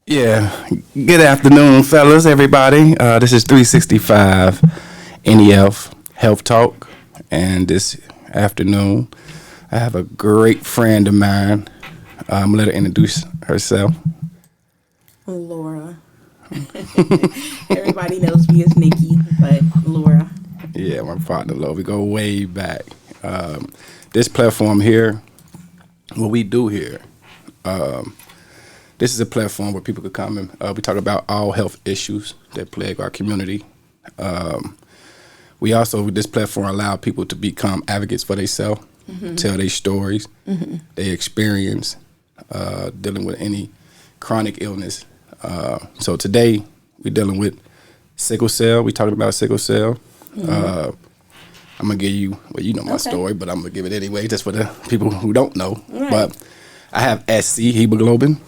Yeah, good afternoon, fellas, everybody. This is 365 N.E.F. Health Talk, and this afternoon I have a great friend of mine. I'm gonna let her introduce herself. Laura. Everybody knows me as Nikki, but Laura. Yeah, my partner, love. We go way back. This platform here, what we do here, this is a platform where people could come and we talk about all health issues that plague our community. We also, this platform, allow people to become advocates for themselves, tell their stories, their experience dealing with any chronic illness. So today, we're dealing with sickle cell. We're talking about sickle cell. I'm going to give you, well, you know my story, but I'm going to give it anyway, just for the people who don't know. Right. But I have SC, hemoglobin.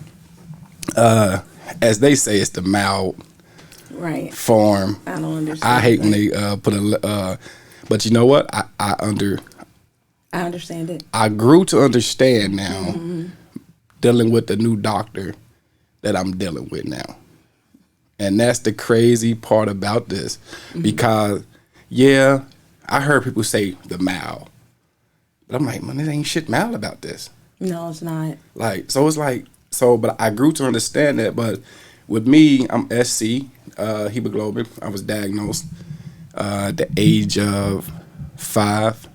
As they say, it's the mild form. I don't understand. I hate when they put but you know what? I understand it. I grew to understand now, dealing with the new doctor that I'm dealing with now. And that's the crazy part about this. Because, yeah, I heard people say the mild. But I'm like, man, there ain't shit mild about this. No, it's not. Like, so it's like, but I grew to understand that. But with me, I'm SC, hemoglobin. I was diagnosed at the age of 5.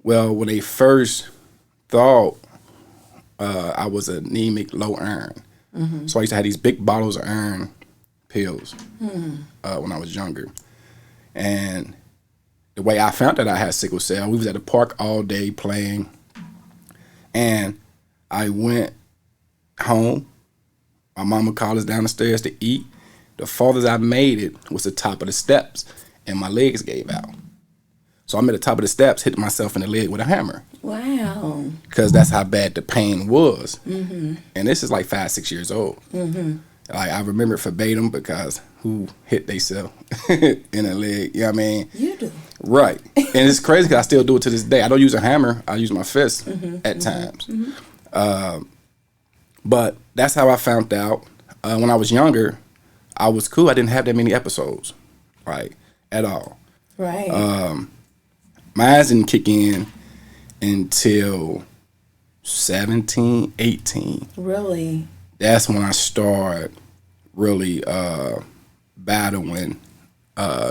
Well, when they first thought I was anemic, low iron. So I used to have these big bottles of iron pills when I was younger. And the way I found that I had sickle cell, we was at the park all day playing. And I went home. My mama called us down the stairs to eat. The farthest I made it was the top of the steps, and my legs gave out. So I'm at the top of the steps, hitting myself in the leg with a hammer. Wow. Because that's how bad the pain was. And this is like 5, 6 years old. Like, I remember it verbatim because who hit theyself in the leg? You know what I mean? You do. Right. And it's crazy because I still do it to this day. I don't use a hammer. I use my fist at times. But that's how I found out. When I was younger, I was cool. I didn't have that many episodes, right, at all. Right. Mine didn't kick in until 17, 18. Really? That's when I started really battling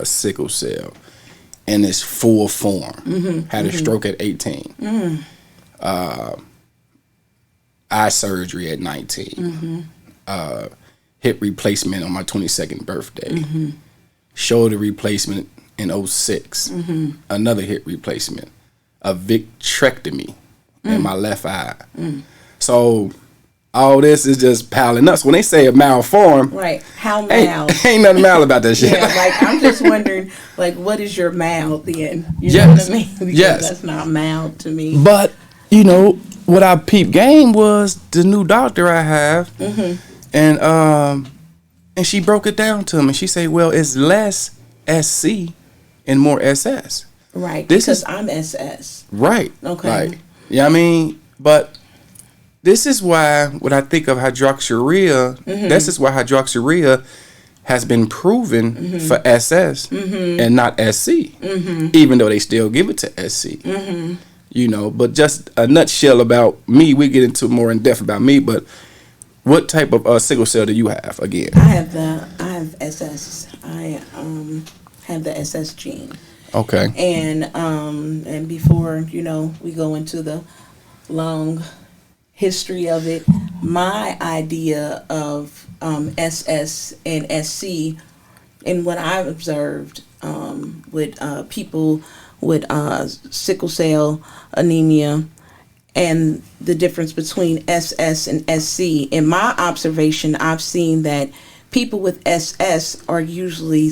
sickle cell in its full form. Had a stroke at 18. Eye surgery at 19. Hip replacement on my 22nd birthday. Shoulder replacement in 06. Another hip replacement. A vitrectomy in my left eye. So all this is just piling up. So when they say a malform, right? How mild? Ain't nothing mild about that shit. Yeah, like I'm just wondering, like, what is your mild then? You know what I mean? Because that's not mild to me. But you know what I peeped game was the new doctor I have, and she broke it down to me. She said, "Well, it's less SC and more SS." Right. Because I'm SS. Right. Okay. Like, yeah, I mean, but this is why when I think of hydroxyurea, this is why hydroxyurea has been proven for SS and not SC, even though they still give it to SC. You know, but just a nutshell about me. We get into more in depth about me, but what type of sickle cell do you have again? I have SS. I have the SS gene. Okay. And before, you know, we go into the long history of it, my idea of SS and SC and what I've observed with people with sickle cell anemia and the difference between SS and SC. In my observation, I've seen that people with SS are usually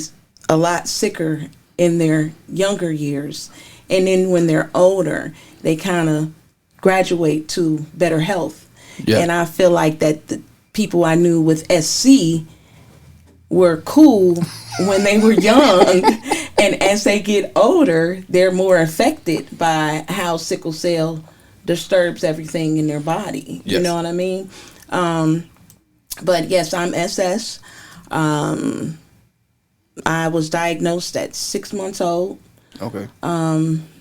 a lot sicker in their younger years. And then when they're older, they kind of graduate to better health. Yeah. And I feel like that the people I knew with SC were cool when they were young. And as they get older, they're more affected by how sickle cell disturbs everything in their body. Yes. You know what I mean? But yes, I'm SS. I was diagnosed at 6 months old. Okay.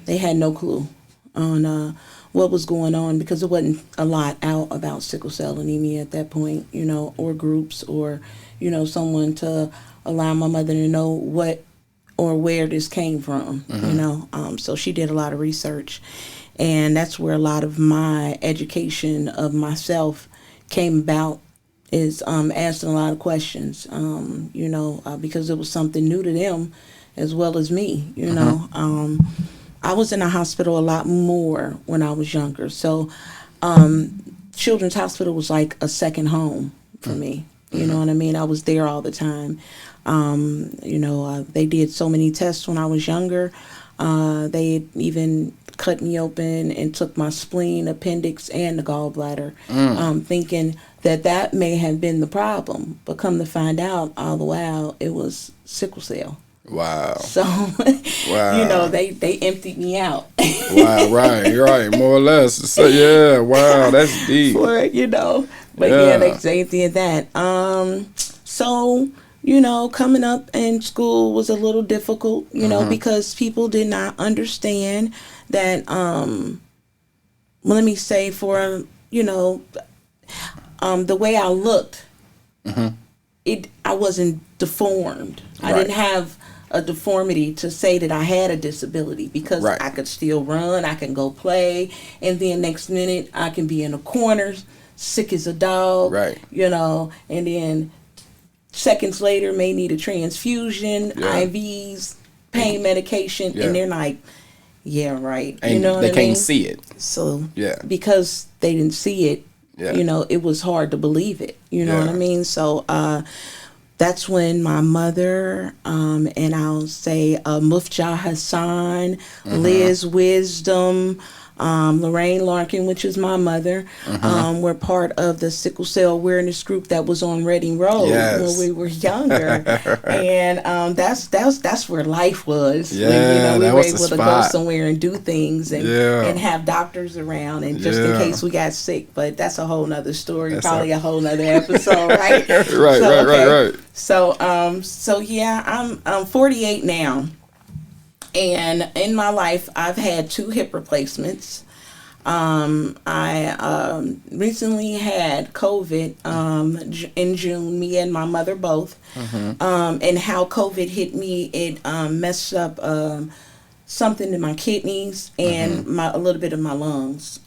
They had no clue on what was going on because there wasn't a lot out about sickle cell anemia at that point, or groups or, someone to allow my mother to know what or where this came from, So she did a lot of research. And that's where a lot of my education of myself came about, is asking a lot of questions, because it was something new to them as well as me, I was in a hospital a lot more when I was younger. So Children's Hospital was like a second home for me. You know what I mean? I was there all the time. They did so many tests when I was younger. They even cut me open and took my spleen, appendix, and the gallbladder, thinking that may have been the problem. But come to find out, all the while, it was sickle cell. Wow. So, wow. They emptied me out. Wow, right, more or less. So, yeah, wow, that's deep. But they did that. So, coming up in school was a little difficult, because people did not understand that, let me say for, the way I looked, I wasn't deformed. Right. I didn't have a deformity to say that I had a disability, because I could still run, I can go play, and then next minute I can be in a corner, sick as a dog, and then seconds later may need a transfusion, IVs, pain medication, and they're like, yeah, right. And they can't see it. So, because they didn't see it, it was hard to believe it. You know what I mean? So, that's when my mother, and I'll say Mufja Hassan, Liz Wisdom, Lorraine Larkin, which is my mother, were part of the sickle cell awareness group that was on Reading Road when we were younger, and that's where life was. Yeah, when, we were able to go somewhere and do things and have doctors around, and just in case we got sick. But that's a whole nother story, probably a whole nother episode, right? Right. So I'm 48 now. And in my life, I've had 2 hip replacements. I recently had COVID in June, me and my mother both. And how COVID hit me, it messed up something in my kidneys and a little bit of my lungs.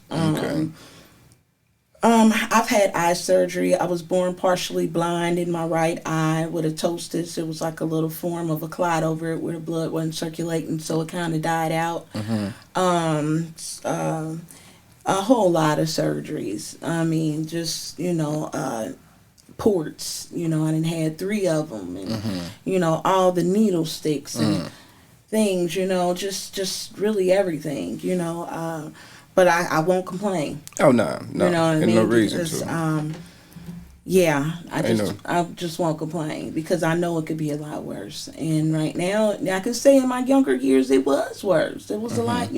I've had eye surgery. I was born partially blind in my right eye with a ptosis. It was like a little form of a clot over it where the blood wasn't circulating, so it kind of died out. A whole lot of surgeries. I mean, just, ports. I done had 3 of them. And, all the needle sticks and things, just really everything, But I won't complain. Oh, no. You know what I mean? No reason because, to. I just won't complain, because I know it could be a lot worse. And right now, I can say in my younger years, it was worse. It was a lot,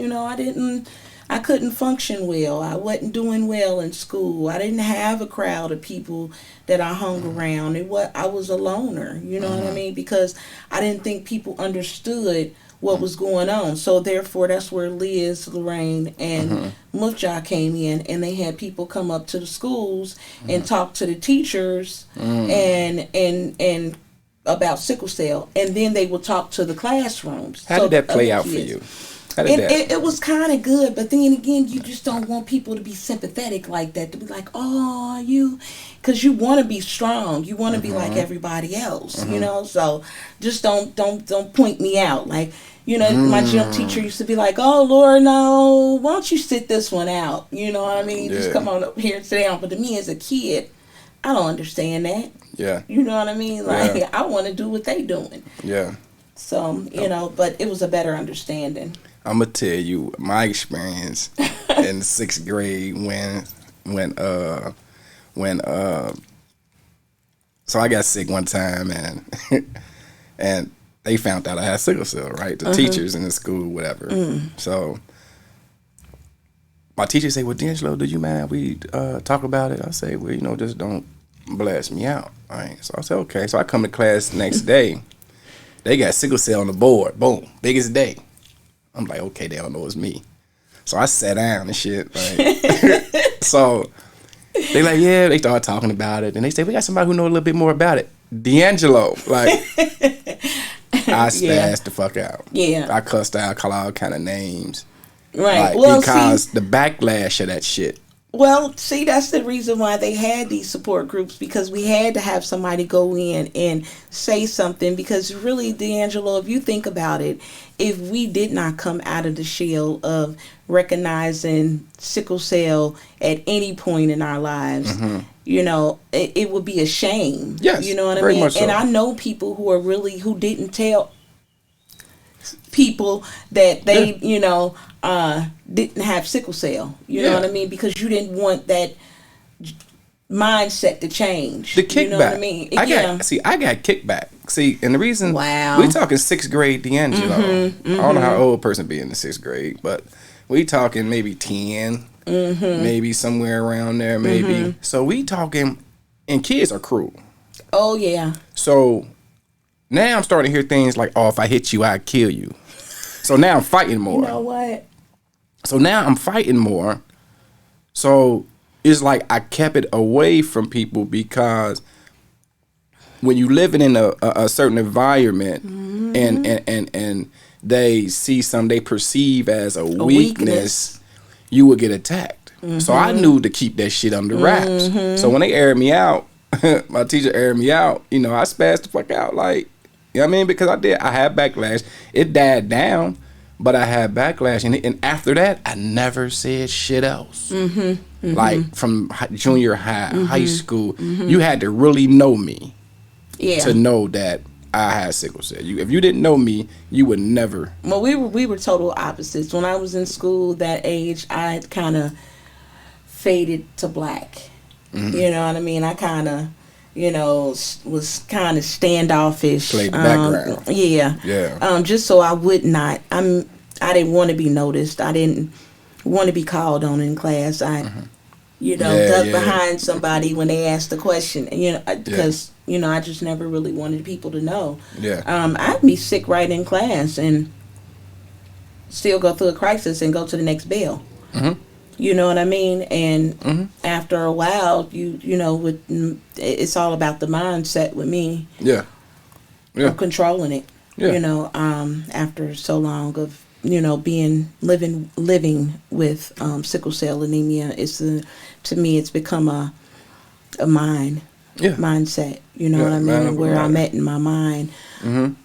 I couldn't function well. I wasn't doing well in school. I didn't have a crowd of people that I hung around. I was a loner, you know what I mean? Because I didn't think people understood what was going on. So therefore, that's where Liz, Lorraine, and Mufja came in, and they had people come up to the schools and talk to the teachers and about sickle cell, and then they would talk to the classrooms. How did that play out for you? It was kind of good, but then again, you just don't want people to be sympathetic like that, to be like, oh, because you want to be strong, you want to be like everybody else, so just don't point me out, like, my gym teacher used to be like, oh, Lord, no, why don't you sit this one out, you know what I mean, just come on up here and sit down. But to me as a kid, I don't understand that, you know what I mean, like, I want to do what they doing, so, but it was a better understanding. I'm gonna tell you my experience in 6th grade when so I got sick one time and they found out I had sickle cell, right? The teachers in the school, whatever. So my teacher say, "Well, D'Angelo, do you mind we talk about it?" I say, "Well, just don't blast me out." All right. So I said, "Okay." So I come to class next day. They got sickle cell on the board. Boom, biggest day. I'm like, okay, they don't know it's me. So I sat down and shit. Like, so they like, yeah. They started talking about it, and they say, "We got somebody who know a little bit more about it." D'Angelo, like, I spazzed the fuck out. Yeah. I cussed out, called all kind of names. Right. Like, well, because the backlash of that shit. Well, see, that's the reason why they had these support groups, because we had to have somebody go in and say something. Because really, D'Angelo, if you think about it, if we did not come out of the shell of recognizing sickle cell at any point in our lives, it would be a shame. Yes, you know what I very mean? much so. And I know people who didn't tell people that they, didn't have sickle cell. You know what I mean? Because you didn't want that mindset to change. The kickback. You know what I mean? I got kickback. See, and the reason wow, we talking 6th grade D'Angelo. I don't know how old a person be in the 6th grade, but we talking maybe 10, maybe somewhere around there, maybe. So we talking, and kids are cruel. Oh yeah. So now I'm starting to hear things like, "Oh, if I hit you, I'd kill you." So now I'm fighting more. You know what? So now I'm fighting more. So it's like I kept it away from people, because when you living in a certain environment and they see something they perceive as a weakness, you will get attacked. So I knew to keep that shit under wraps. So when they aired me out, my teacher aired me out, I spazzed the fuck out, like, you know what I mean? Because I had backlash. It died down, but I had backlash. And after that, I never said shit else. Like, from junior high, high school, you had to really know me to know that I had sickle cell. If you didn't know me, you would never. Well, we were total opposites. When I was in school that age, I kind of faded to black. You know what I mean? I kind of, was kind of standoffish. Played the background. Yeah. Just so I would not. I didn't want to be noticed. I didn't want to be called on in class. I, duck behind somebody when they asked the question. Because I just never really wanted people to know. Yeah. I'd be sick right in class and still go through a crisis and go to the next bell. You know what I mean? And after a while, it's all about the mindset with me. Yeah. Of controlling it. Yeah. After so long of living with sickle cell anemia, to me it's become a mindset. You know what I mean? Where I'm at in my mind.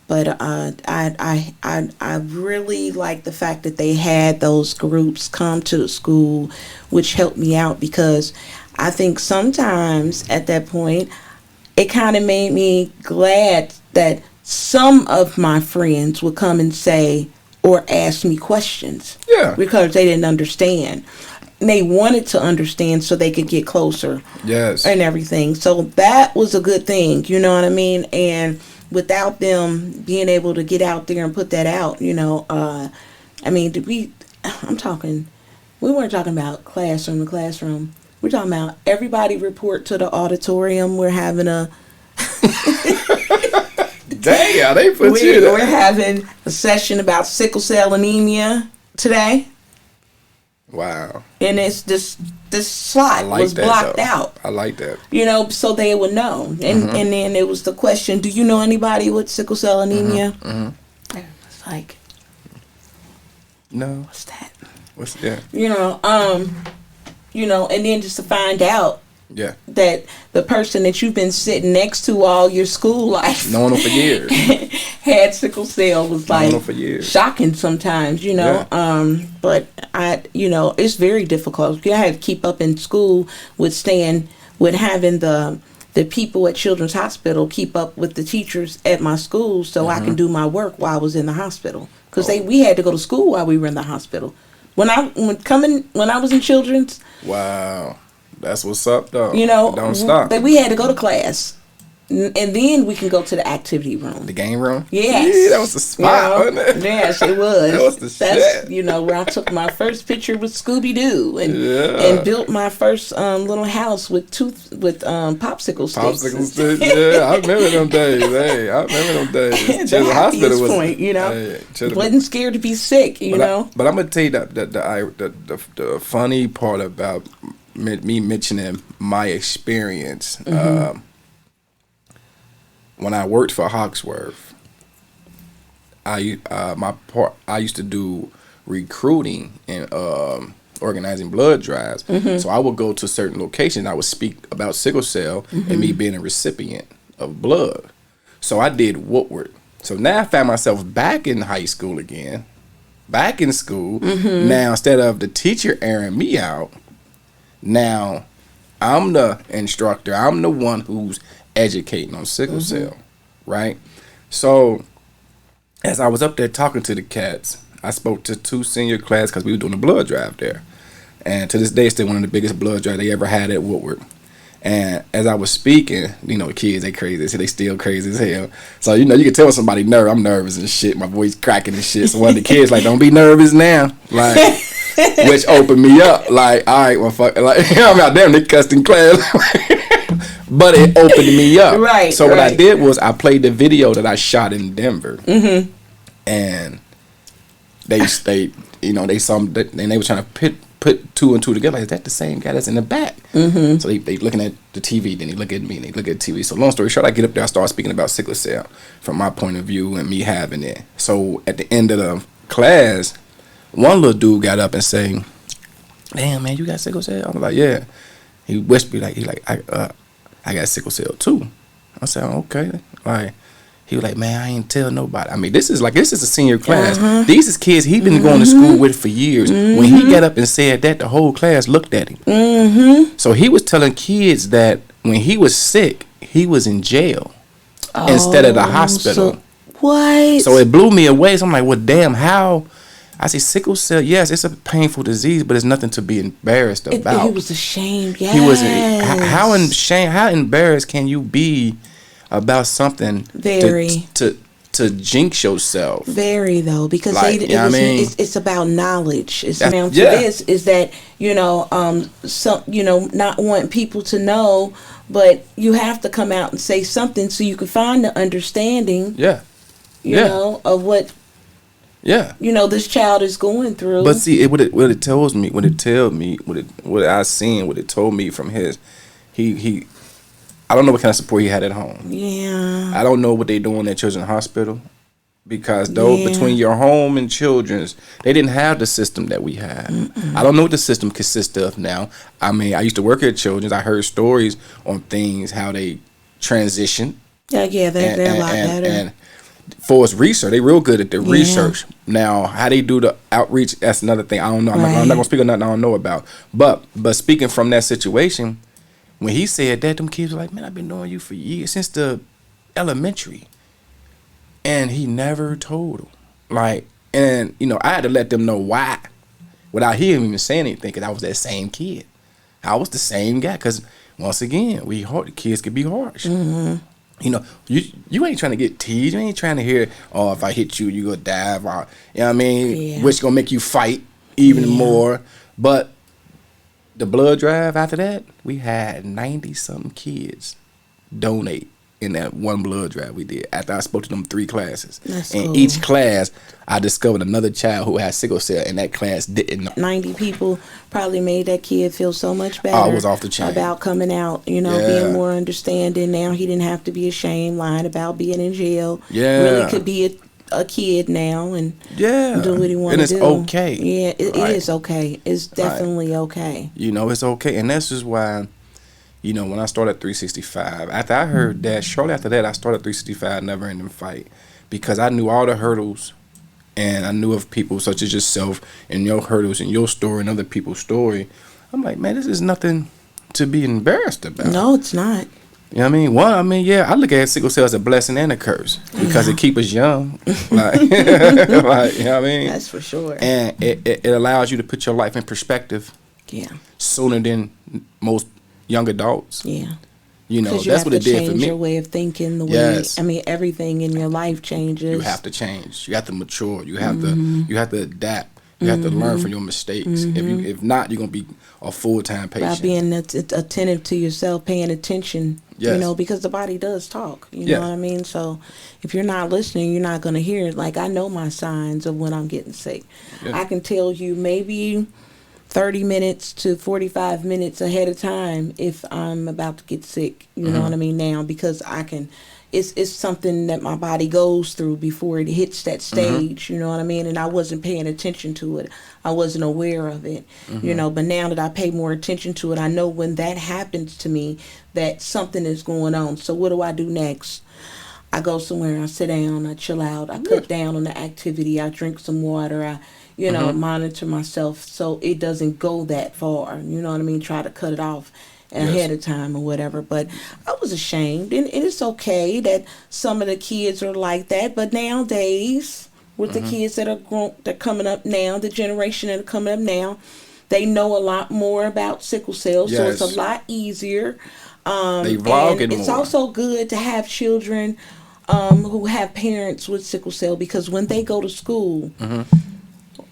But I really like the fact that they had those groups come to the school, which helped me out, because I think sometimes at that point it kind of made me glad that some of my friends would come and say or ask me questions. Yeah. Because they didn't understand. They wanted to understand so they could get closer. Yes. And everything. So that was a good thing, you know what I mean? And without them being able to get out there and put that out, we weren't talking about classroom to classroom. We're talking about everybody report to the auditorium. We're having a damn, they put you there. We're having a session about sickle cell anemia today. Wow. And it's this slot was blocked out. I like that. So they would know. And and then it was the question, do you know anybody with sickle cell anemia? It's like, no. What's that? What's that? And then just to find out that the person that you've been sitting next to all your school life, known them for years, had sickle cell was like for years. Shocking sometimes, but it's very difficult. I had to keep up in school with having the people at Children's Hospital keep up with the teachers at my school so I can do my work while I was in the hospital, because we had to go to school while we were in the hospital. When I was in Children's. Wow. That's what's up, though. Don't stop. We had to go to class. And then we can go to the activity room. The game room? Yes. Yeah, that was the spot, wasn't it? Yes, it was. That was the shit. You know, where I took my first picture with Scooby-Doo and built my first little house with popsicle sticks. Popsicle sticks, yeah. I remember them days. Hey, I remember them days. The happiest point, you know. Hey, wasn't scared to be sick, you know. But I'm going to tell you the funny part about me mentioning my experience. When I worked for Hawksworth, I used to do recruiting and organizing blood drives. So I would go to certain locations. I would speak about sickle cell and me being a recipient of blood. So I did Woodward. So now I found myself back in high school again, back in school. Now instead of the teacher airing me out, now I'm the instructor. I'm the one who's educating on sickle cell, right? So as I was up there talking to the cats, I spoke to 2 senior class because we were doing a blood drive there. And to this day, it's still one of the biggest blood drives they ever had at Woodward. And as I was speaking, you know, the kids, they crazy. They still crazy as hell. So, you know, you can tell when somebody nervous. I'm nervous and shit. My voice cracking and shit. So one of the kids like, don't be nervous now. Like, which opened me up. Like, all right, well, fuck. Like, I'm out there, they cussed in class. But it opened me up. Right. So what I did was I played the video that I shot in Denver. And they saw me, and they were trying to put 2 and 2 together. Like, is that the same guy that's in the back? So they looking at the TV, then they look at me, and they look at the TV. So long story short, I get up there, I start speaking about sickle cell from my point of view and me having it. So at the end of the class, one little dude got up and saying, "Damn, man, you got sickle cell?" I was like, "Yeah." He whispered I got sickle cell too. I said, "Okay." Like, he was like, "Man, I ain't tell nobody." I mean, this is a senior class. These is kids he been going to school with for years. When he got up and said that, the whole class looked at him. So he was telling kids that when he was sick, he was in jail instead of the hospital. So, what? So it blew me away. So I'm like, well, damn, how? I say sickle cell, yes, it's a painful disease, but it's nothing to be embarrassed about. He was ashamed, yes. He was how embarrassed can you be about something to jinx yourself? Very, though, because like, it's about knowledge. It's down to this is that, you know, not wanting people to know, but you have to come out and say something so you can find the understanding. You know, of what you know this child is going through. But see, what it told me from his, he I don't know what kind of support he had at home. I don't know what they doing at Children's Hospital, because between your home and Children's, they didn't have the system that we have. I don't know what the system consists of now. I mean, I used to work at Children's. I heard stories on things, how they transition. They're a lot better. And for its research, they real good at the research. Now, how they do the outreach, that's another thing. I don't know. I'm not going to speak on nothing I don't know about. But speaking from that situation, when he said that, them kids were like, "Man, I've been knowing you for years, since the elementary." And he never told them. Like, and, you know, I had to let them know why without him even saying anything, because I was that same kid. I was the same guy, because, once again, the kids could be harsh. You know, you ain't trying to get teased. You ain't trying to hear, "Oh, if I hit you, you gonna dive." Or, you know what I mean? Which gonna make you fight even more. But the blood drive after that, we had 90-something kids donate in that one blood drive we did after I spoke to them 3 classes. That's and cool. Each class, I discovered another child who had sickle cell, and that class didn't know. 90 people probably made that kid feel so much better. Oh, it was off the chain. About coming out, you know, being more understanding. Now he didn't have to be ashamed, lying about being in jail. Really could be a kid now and do what he wanted to do. And it's okay. Yeah, it is okay. It's definitely okay. You know, it's okay. And that's just why, you know, when I started 365, after I heard that, shortly after that, I started 365 Never Ending Fight, because I knew all the hurdles, and I knew of people such as yourself and your hurdles and your story and other people's story. I'm like, man, this is nothing to be embarrassed about. No, it's not. You know what I mean? I look at sickle cell as a blessing and a curse, because it keeps us young. Like, you know what I mean? That's for sure. And it allows you to put your life in perspective sooner than most young adults. You know, Because you that's have what to it did for change me. your way of thinking. The way, Yes. I mean, everything in your life changes. You have to change. You have to mature. You have Mm-hmm. to adapt. You have to learn from your mistakes. If not, you're gonna be a full-time By patient. being attentive to yourself, paying attention, you Yes. know, because the body does talk, you know Yes. what I mean? So if you're not listening, you're not going to hear it. Like, I know my signs of when I'm getting sick. Yeah. I can tell you maybe 30 minutes to 45 minutes ahead of time if I'm about to get sick, you know what I mean, now, because I can, it's something that my body goes through before it hits that stage, you know what I mean, and I wasn't paying attention to it. I wasn't aware of it, you know, but now that I pay more attention to it, I know when that happens to me that something is going on. So what do I do next? I go somewhere, I sit down, I chill out, I cut down on the activity, I drink some water, I, you know, monitor myself so it doesn't go that far, you know what I mean, try to cut it off ahead of time or whatever. But I was ashamed, and it's okay that some of the kids are like that, but nowadays, with the kids that are grown, that coming up now, the generation that are coming up now, they know a lot more about sickle cell, so it's a Yes. lot easier. They vlog And it it's more. also good to have children who have parents with sickle cell, because when they go to school,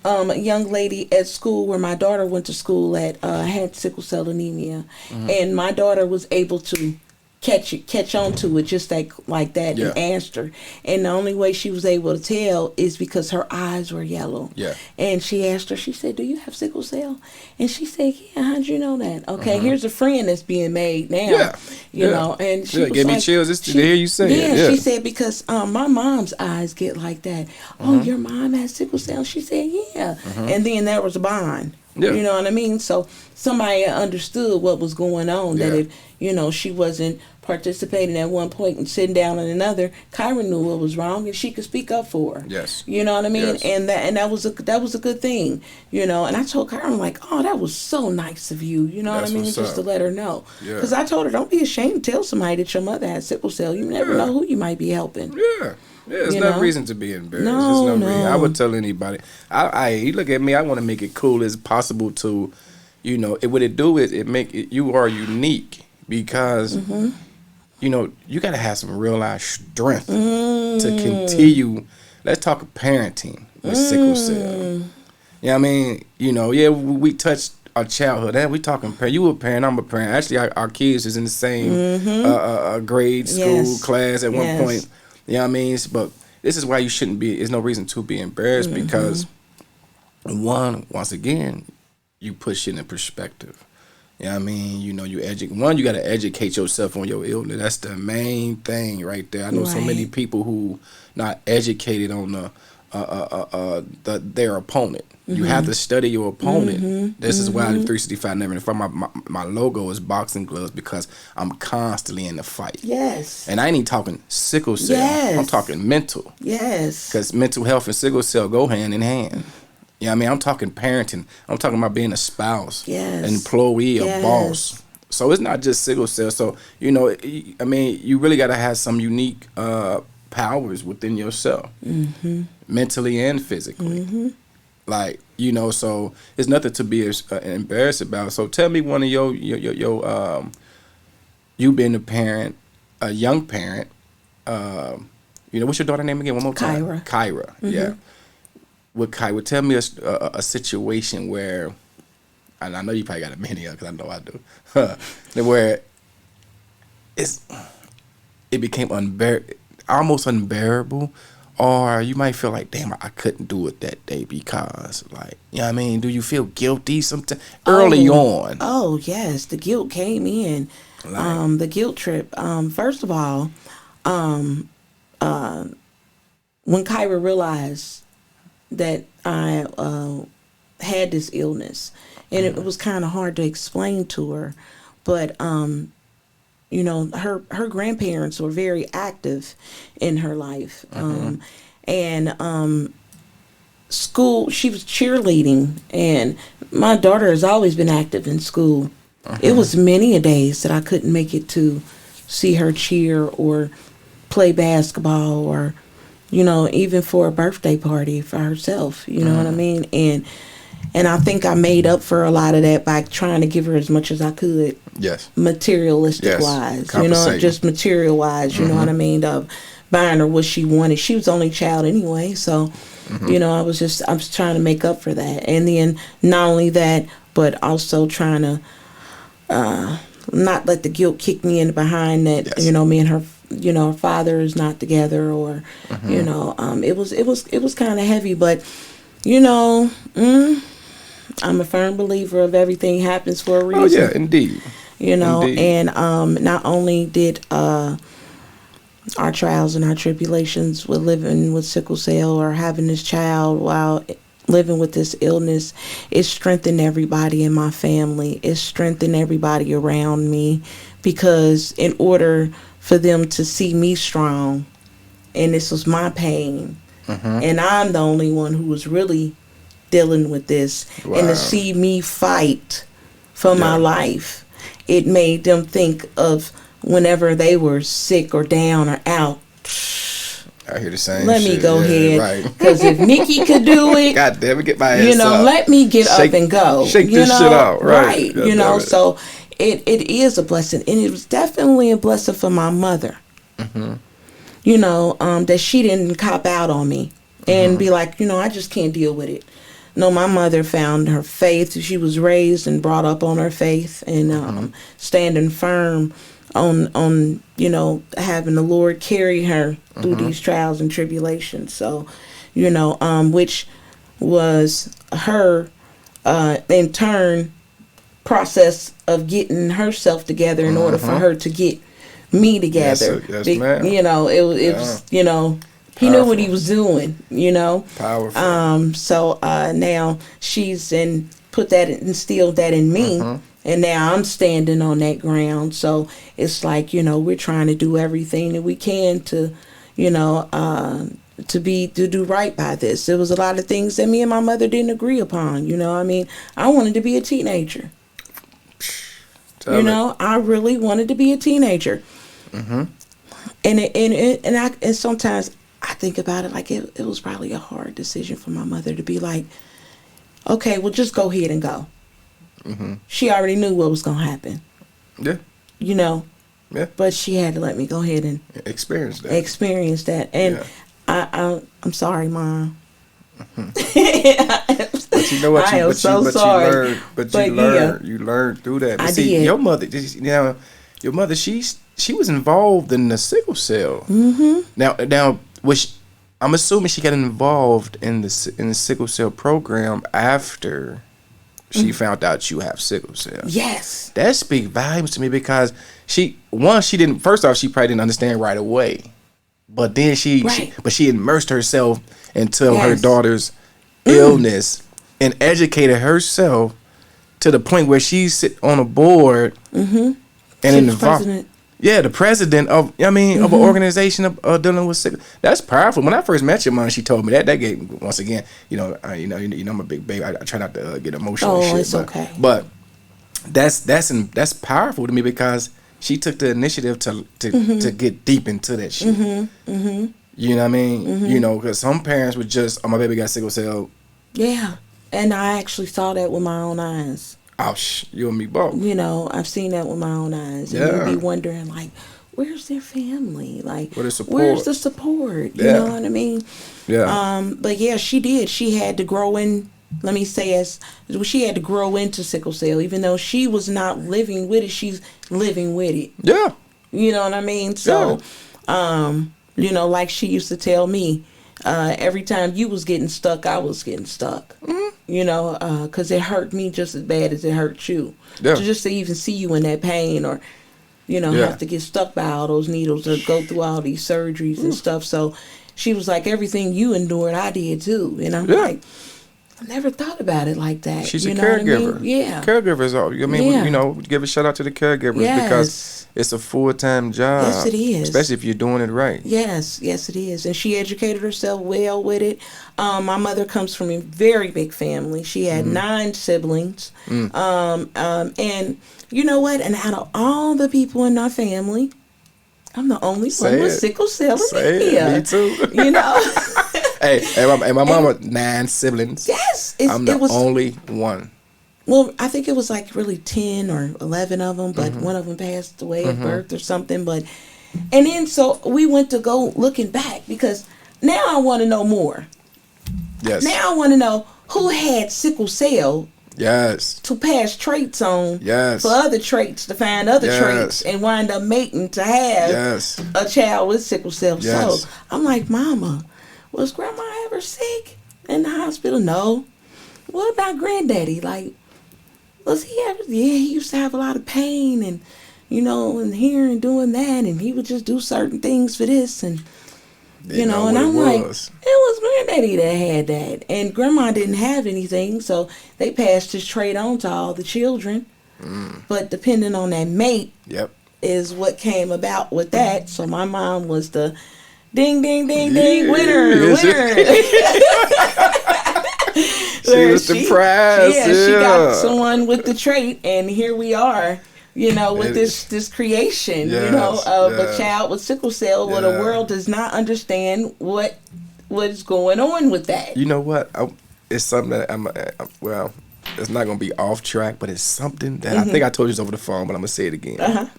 a young lady at school where my daughter went to school at had sickle cell anemia, and my daughter was able to catch on to it just like that, Yeah. and asked her, and the only way she was able to tell is because her eyes were yellow. Yeah. And she asked her, she said, "Do you have sickle cell?" And she said, "Yeah, how'd you know that?" Okay, here's a friend that's being made now. Yeah. You Yeah. know, and she Yeah, was gave me like, chills just to hear you say it. yeah, Yeah. she said, because my mom's eyes get like that. Oh, your mom has sickle cell? She said, yeah. And then there was a bond. Yeah. You know what I mean? So somebody understood what was going on, that Yeah. if, you know, she wasn't participating at one point and sitting down at another, Kyra knew what was wrong and she could speak up for her. Yes. You know what I mean? Yes. And that was a good thing, you know. And I told Kyra, I'm like, oh, that was so nice of you. You know That's what I mean? what's Just to up. let her know. Yeah. Because I told her, don't be ashamed to tell somebody that your mother has sickle cell. You never Yeah. know who you might be helping. Yeah. Yeah, there's You no know? reason to be embarrassed. No, There's no reason. I no. would tell anybody. You look at me. I want to make it cool as possible to, you know, what it do is it make it, you are unique because, you know, you got to have some real life strength to continue. Let's talk parenting with sickle cell. You know what I mean? You know, yeah, we touched our childhood. We talking parent. You a parent, I'm a parent. Actually, our kids is in the same grade, school, Yes. class at one Yes. point. You know what I mean? But this is why you shouldn't be. There's no reason to be embarrassed because once again, you push it in perspective. You know what I mean? You know, you got to educate yourself on your illness. That's the main thing right there. I know so many Right. people who not educated on their opponent. You have to study your opponent. This is why 365 never. In fact, my logo is boxing gloves because I'm constantly in the fight. Yes. And I ain't even talking sickle cell. Yes. I'm talking mental. Yes. Because mental health and sickle cell go hand in hand. You know what I mean? I'm talking parenting. I'm talking about being a spouse, Yes. an employee, a Yes. boss. So it's not just sickle cell. So, you know, I mean, you really got to have some unique powers within yourself, mentally and physically. Like, you know, so it's nothing to be embarrassed about. So tell me one of your you being a parent, a young parent, you know, what's your daughter's name again? One more time. Kyra. Kyra, yeah. With Kyra, tell me a situation where, and I know you probably got a many because I know I do, where it became almost unbearable, or you might feel like, damn, I couldn't do it that day because, like, you know what I mean? Do you feel guilty sometimes early on? Oh, yes. The guilt came in. Like- The guilt trip. First of all, when Kyra realized that I had this illness, and it was kind of hard to explain to her, but you know, her grandparents were very active in her life, and school, she was cheerleading, and my daughter has always been active in school. It was many a days that I couldn't make it to see her cheer or play basketball, or, you know, even for a birthday party for herself, you know what I mean? And And I think I made up for a lot of that by trying to give her as much as I could. Yes. Materialistic wise, you know, just material wise, you know what I mean? Of buying her what she wanted. She was the only child anyway, so you know, I was trying to make up for that. And then not only that, but also trying to not let the guilt kick me in behind that, you know, me and her, you know, her father is not together, or you know, it was kind of heavy, but you know, I'm a firm believer of everything happens for a reason. Oh yeah, indeed. You know, and not only did our trials and our tribulations with living with sickle cell or having this child while living with this illness, it strengthened everybody in my family. It strengthened everybody around me, because in order for them to see me strong, and this was my pain, and I'm the only one who was really dealing with this, and to see me fight for my life, it made them think of whenever they were sick or down or out. I hear the same. Let me go ahead, because if Nikki could do it, God damn it, get my ass you know, up. Let me get up and go. Shake this shit out, right? You know, so it is a blessing, and it was definitely a blessing for my mother. You know, that she didn't cop out on me and be like, you know, I just can't deal with it. No, my mother found her faith. She was raised and brought up on her faith, and standing firm on you know, having the Lord carry her through these trials and tribulations. So, you know, which was her in turn process of getting herself together in order for her to get me together. Yes, ma'am. You know, it was, you know, he knew what he was doing, you know. Powerful. So now she's instilled that in me, and now I'm standing on that ground. So it's like, you know, we're trying to do everything that we can to, you know, to do right by this. There was a lot of things that me and my mother didn't agree upon. You know, I mean, I wanted to be a teenager. I really wanted to be a teenager. And sometimes I think about it like it was probably a hard decision for my mother to be like, okay, well, just go ahead and go. She already knew what was going to happen. Yeah. You know? Yeah. But she had to let me go ahead and experience that. And I'm sorry, Mom. But you know what? I am so sorry. You learned through that. But see, your mother, you know, your mother, she was involved in the sickle cell. Now, I'm assuming she got involved in the sickle cell program after she found out you have sickle cell. Yes. That speaks volumes to me, because she probably didn't understand right away. But then she immersed herself into her daughter's illness and educated herself to the point where she sit on a board and involved. Yeah, the president of of an organization of dealing with sickle. That's powerful. When I first met your mom, she told me that gave, once again, I'm a big baby. I try not to get emotional. Oh, it's okay. But that's powerful to me, because she took the initiative to get deep into that shit. You know what I mean? You know, because some parents would just, oh, my baby got sickle cell. Yeah, and I actually saw that with my own eyes. Oh, you and me both. You know, I've seen that with my own eyes. And you'd be wondering, like, where's their family? Like, where's the support? You know what I mean? Yeah. But yeah, she did. She had to grow in, she had to grow into sickle cell. Even though she was not living with it, she's living with it. Yeah. You know what I mean? So, you know, like she used to tell me, every time you was getting stuck, I was getting stuck. You know, because it hurt me just as bad as it hurt you. Yeah. Just to even see you in that pain, or, you know, have to get stuck by all those needles, or go through all these surgeries and stuff. So she was like, everything you endured, I did too. And I'm like, I never thought about it like that. She's a caregiver. I mean? Yeah. Caregivers are, you know, give a shout out to the caregivers, because it's a full-time job. Yes, it is. Especially if you're doing it right. Yes, it is. And she educated herself well with it. My mother comes from a very big family. She had 9 siblings. And you know what? And out of all the people in our family, I'm the only one with sickle cell anemia. Me too. You know? and my mama 9 siblings. Yes, I'm the only one. Well, I think it was like really 10 or 11 of them, but one of them passed away at birth or something. But and then so we went to go looking back because now I want to know more. Yes. Now I want to know who had sickle cell. Yes. To pass traits on. Yes. For other traits to find other traits and wind up mating to have a child with sickle cell. Yes. So I'm like, Mama, was Grandma ever sick in the hospital? No. What about Granddaddy? Like, was he ever? Yeah, he used to have a lot of pain and, and here and doing that, and he would just do certain things for this and. And I'm like, it was Granddaddy that had that. And Grandma didn't have anything, so they passed his trait on to all the children. But depending on that mate is what came about with that. So my mom was the ding, ding, ding, ding, winner. She was the prize. Yeah, she got someone with the trait, and here we are. With this creation, of a child with sickle cell, where the world does not understand what is going on with that. You know what? It's something that it's not going to be off track, but it's something that I think I told you this over the phone, but I'm going to say it again.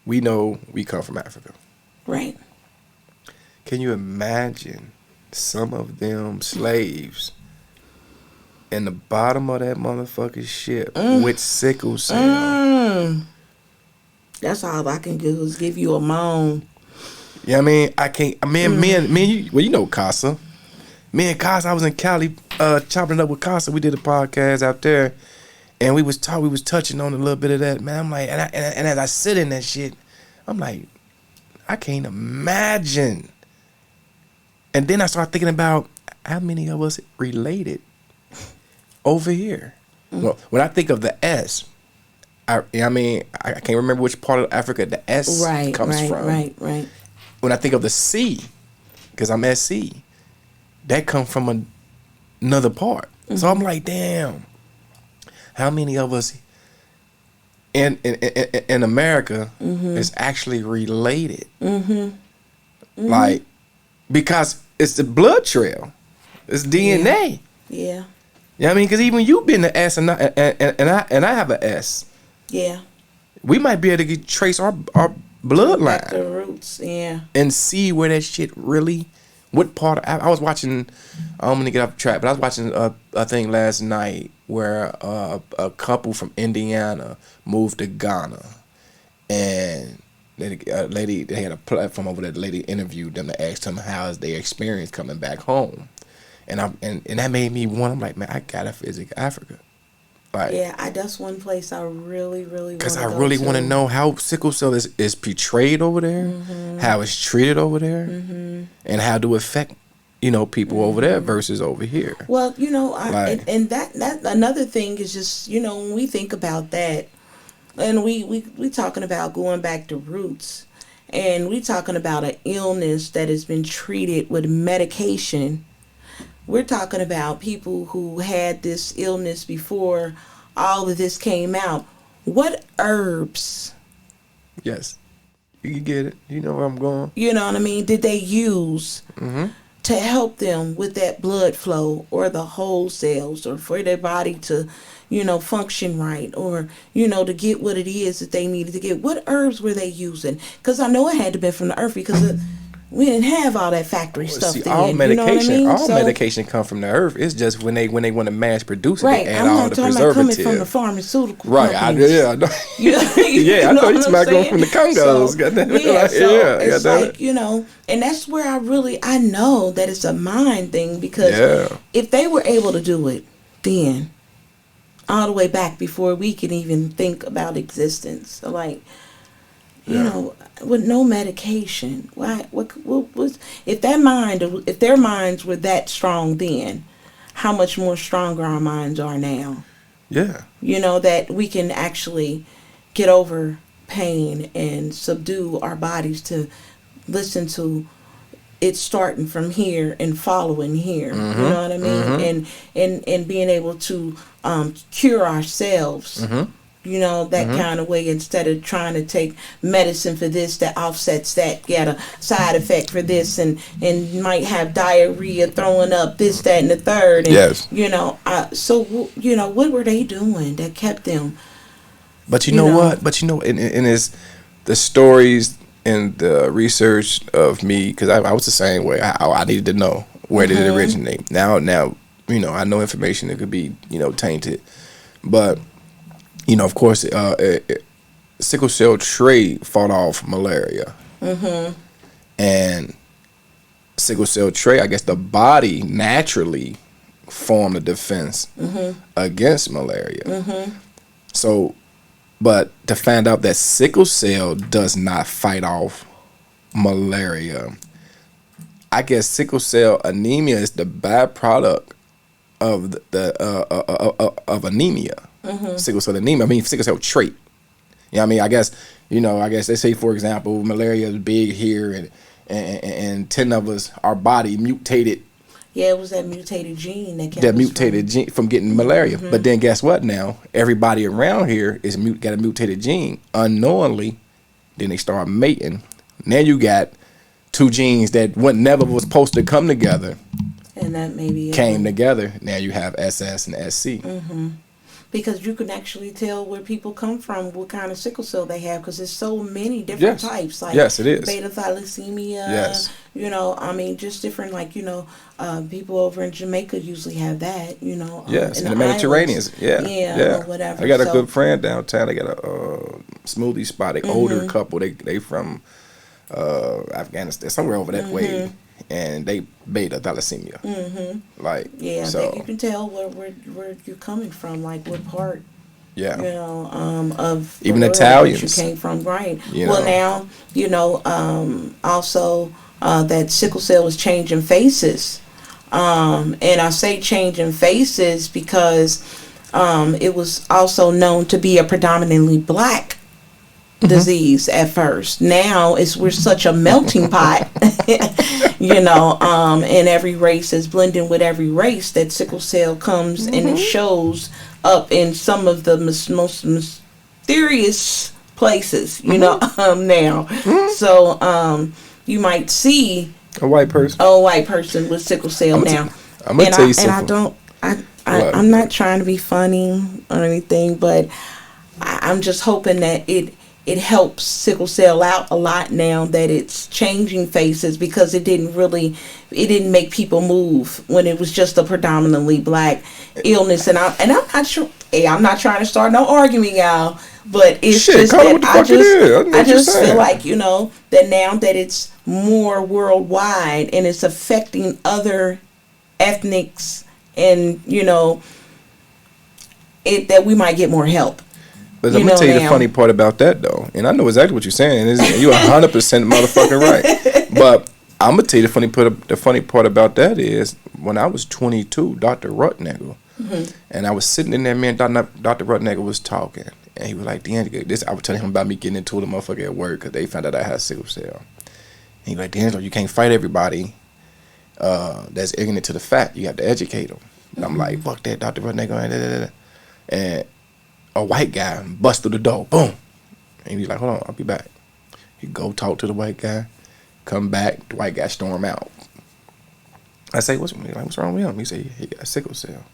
We know we come from Africa. Right. Can you imagine some of them slaves in the bottom of that motherfucking ship with sickle cell? That's all I can do is give you a moan. Yeah, I can't. Me and you. Well, you know Casa. Me and Casa, I was in Cali, chopping it up with Casa. We did a podcast out there, and we was touching on a little bit of that. Man, I'm like, and as I sit in that shit, I'm like, I can't imagine. And then I start thinking about how many of us related over here. Well, when I think of the S, I can't remember which part of Africa the S comes from. Right. When I think of the C, because I'm SC, that comes from another part. So I'm like, damn, how many of us in America is actually related? Like, because it's the blood trail, it's DNA. Yeah. You know what I mean? Because even you've been the S and I have an S. Yeah. We might be able to trace our bloodline. The roots, yeah. And see where that shit really, what part of, I was watching, I'm going to get off track, but I was watching a thing last night where a couple from Indiana moved to Ghana. And a lady, they had a platform over there, the lady interviewed them to ask them how is their experience coming back home. And that made me want. I'm like, man, I gotta visit Africa. Like, yeah, that's one place I really, really. Because I really want to know how sickle cell is portrayed over there, how it's treated over there, and how to affect people over there versus over here. Well, and that another thing is just when we think about that, and we talking about going back to roots, and we talking about an illness that has been treated with medication. We're talking about people who had this illness before all of this came out. What herbs? Yes. You get it. You know where I'm going. You know what I mean? Did they use to help them with that blood flow or the whole cells or for their body to, function right or, to get what it is that they needed to get? What herbs were they using? Because I know it had to be from the earth because we didn't have all that factory stuff. See, then, all medication, all medication come from the earth. It's just when they want to mass produce it, right. they add all the preservatives. I'm coming from the pharmaceutical right. I know. I know you smack going from the Congos. It's like and that's where I know that it's a mind thing because if they were able to do it then, all the way back before we can even think about existence, so like. With no medication, why? What was if their minds were that strong then? How much more stronger our minds are now? Yeah. That we can actually get over pain and subdue our bodies to listen to it starting from here and following here. You know what I mean? And being able to cure ourselves. that kind of way, instead of trying to take medicine for this that offsets that, get a side effect for this, and might have diarrhea, throwing up, this, that, and the third. And, Yes. So, what were they doing that kept them? But you know what? But and it's the stories and the research of me, because I was the same way. I needed to know where did it originate. Now, I know information that could be, tainted. But, of course, sickle cell trait fought off malaria. And sickle cell trait, I guess the body naturally formed a defense against malaria. So, but to find out that sickle cell does not fight off malaria, I guess sickle cell anemia is the byproduct of of anemia. Sickle cell anemia. I mean, sickle cell trait. I guess they say, for example, malaria is big here, and 10 of us, our body mutated. Yeah, it was that mutated gene that kept that mutated gene from getting malaria. But then guess what? Now everybody around here is got a mutated gene unknowingly. Then they start mating. Now you got two genes that never was supposed to come together, and that maybe came together. Now you have SS and SC. Because you can actually tell where people come from, what kind of sickle cell they have, because there's so many different types. Like yes, it is. Beta thalassemia. Yes. Just different, people over in Jamaica usually have that, Yes, in the Mediterranean. Yeah, or whatever. I got a good friend downtown. They got a smoothie spot. An older couple. They from Afghanistan, somewhere over that way. And they beta thalassemia. You can tell where you're coming from, like what part. Yeah. Of even Italians that you came from, right? Well, now also that sickle cell is changing faces, and I say changing faces because it was also known to be a predominantly black disease at first. Now we're such a melting pot, and every race is blending with every race, that sickle cell comes and it shows up in some of the most mysterious places, now. So you might see a white person with sickle cell now. I'm gonna tell you something. I'm not trying to be funny or anything, but I'm just hoping that it helps sickle cell out a lot now that it's changing faces, because it didn't make people move when it was just a predominantly black illness. And I'm not sure. Hey, I'm not trying to start no argument, y'all. But it's just that I just feel like, that now that it's more worldwide and it's affecting other ethnics, and that we might get more help. But let me tell you the funny part about that, though. And I know exactly what you're saying. You're 100% motherfucking right. But I'm going to tell you the funny part about that is, when I was 22, Dr. Rutnagel, and I was sitting in there, man, Dr. Rutnagel was talking. And he was like, D'Angelo, I was telling him about me getting into the motherfucker at work because they found out I had sickle cell. And he was like, D'Angelo, you can't fight everybody that's ignorant to the fact. You have to educate them. And I'm like, fuck that, Dr. Rutnagel. And a white guy bust through the door, boom. And he's like, hold on, I'll be back. He go talk to the white guy, come back, the white guy storm out. I say, what's wrong with him? He said, he got sickle cell.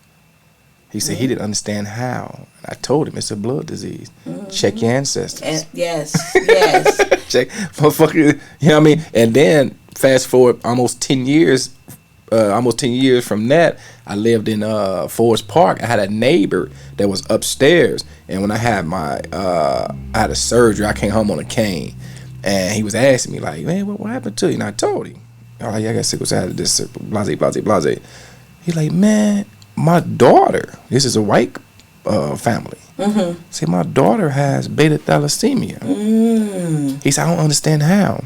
He said he didn't understand how. And I told him it's a blood disease. Check your ancestors. Yes. Check, motherfucker, you know what I mean? And then fast forward almost 10 years from that, I lived in Forest Park. I had a neighbor that was upstairs, and when I had I had a surgery, I came home on a cane, and he was asking me like, man, what happened to you? And I told him, I got sickle cell, I had this, blase. He's like, man, my daughter, this is a white family. Say, my daughter has beta thalassemia. He said, I don't understand how.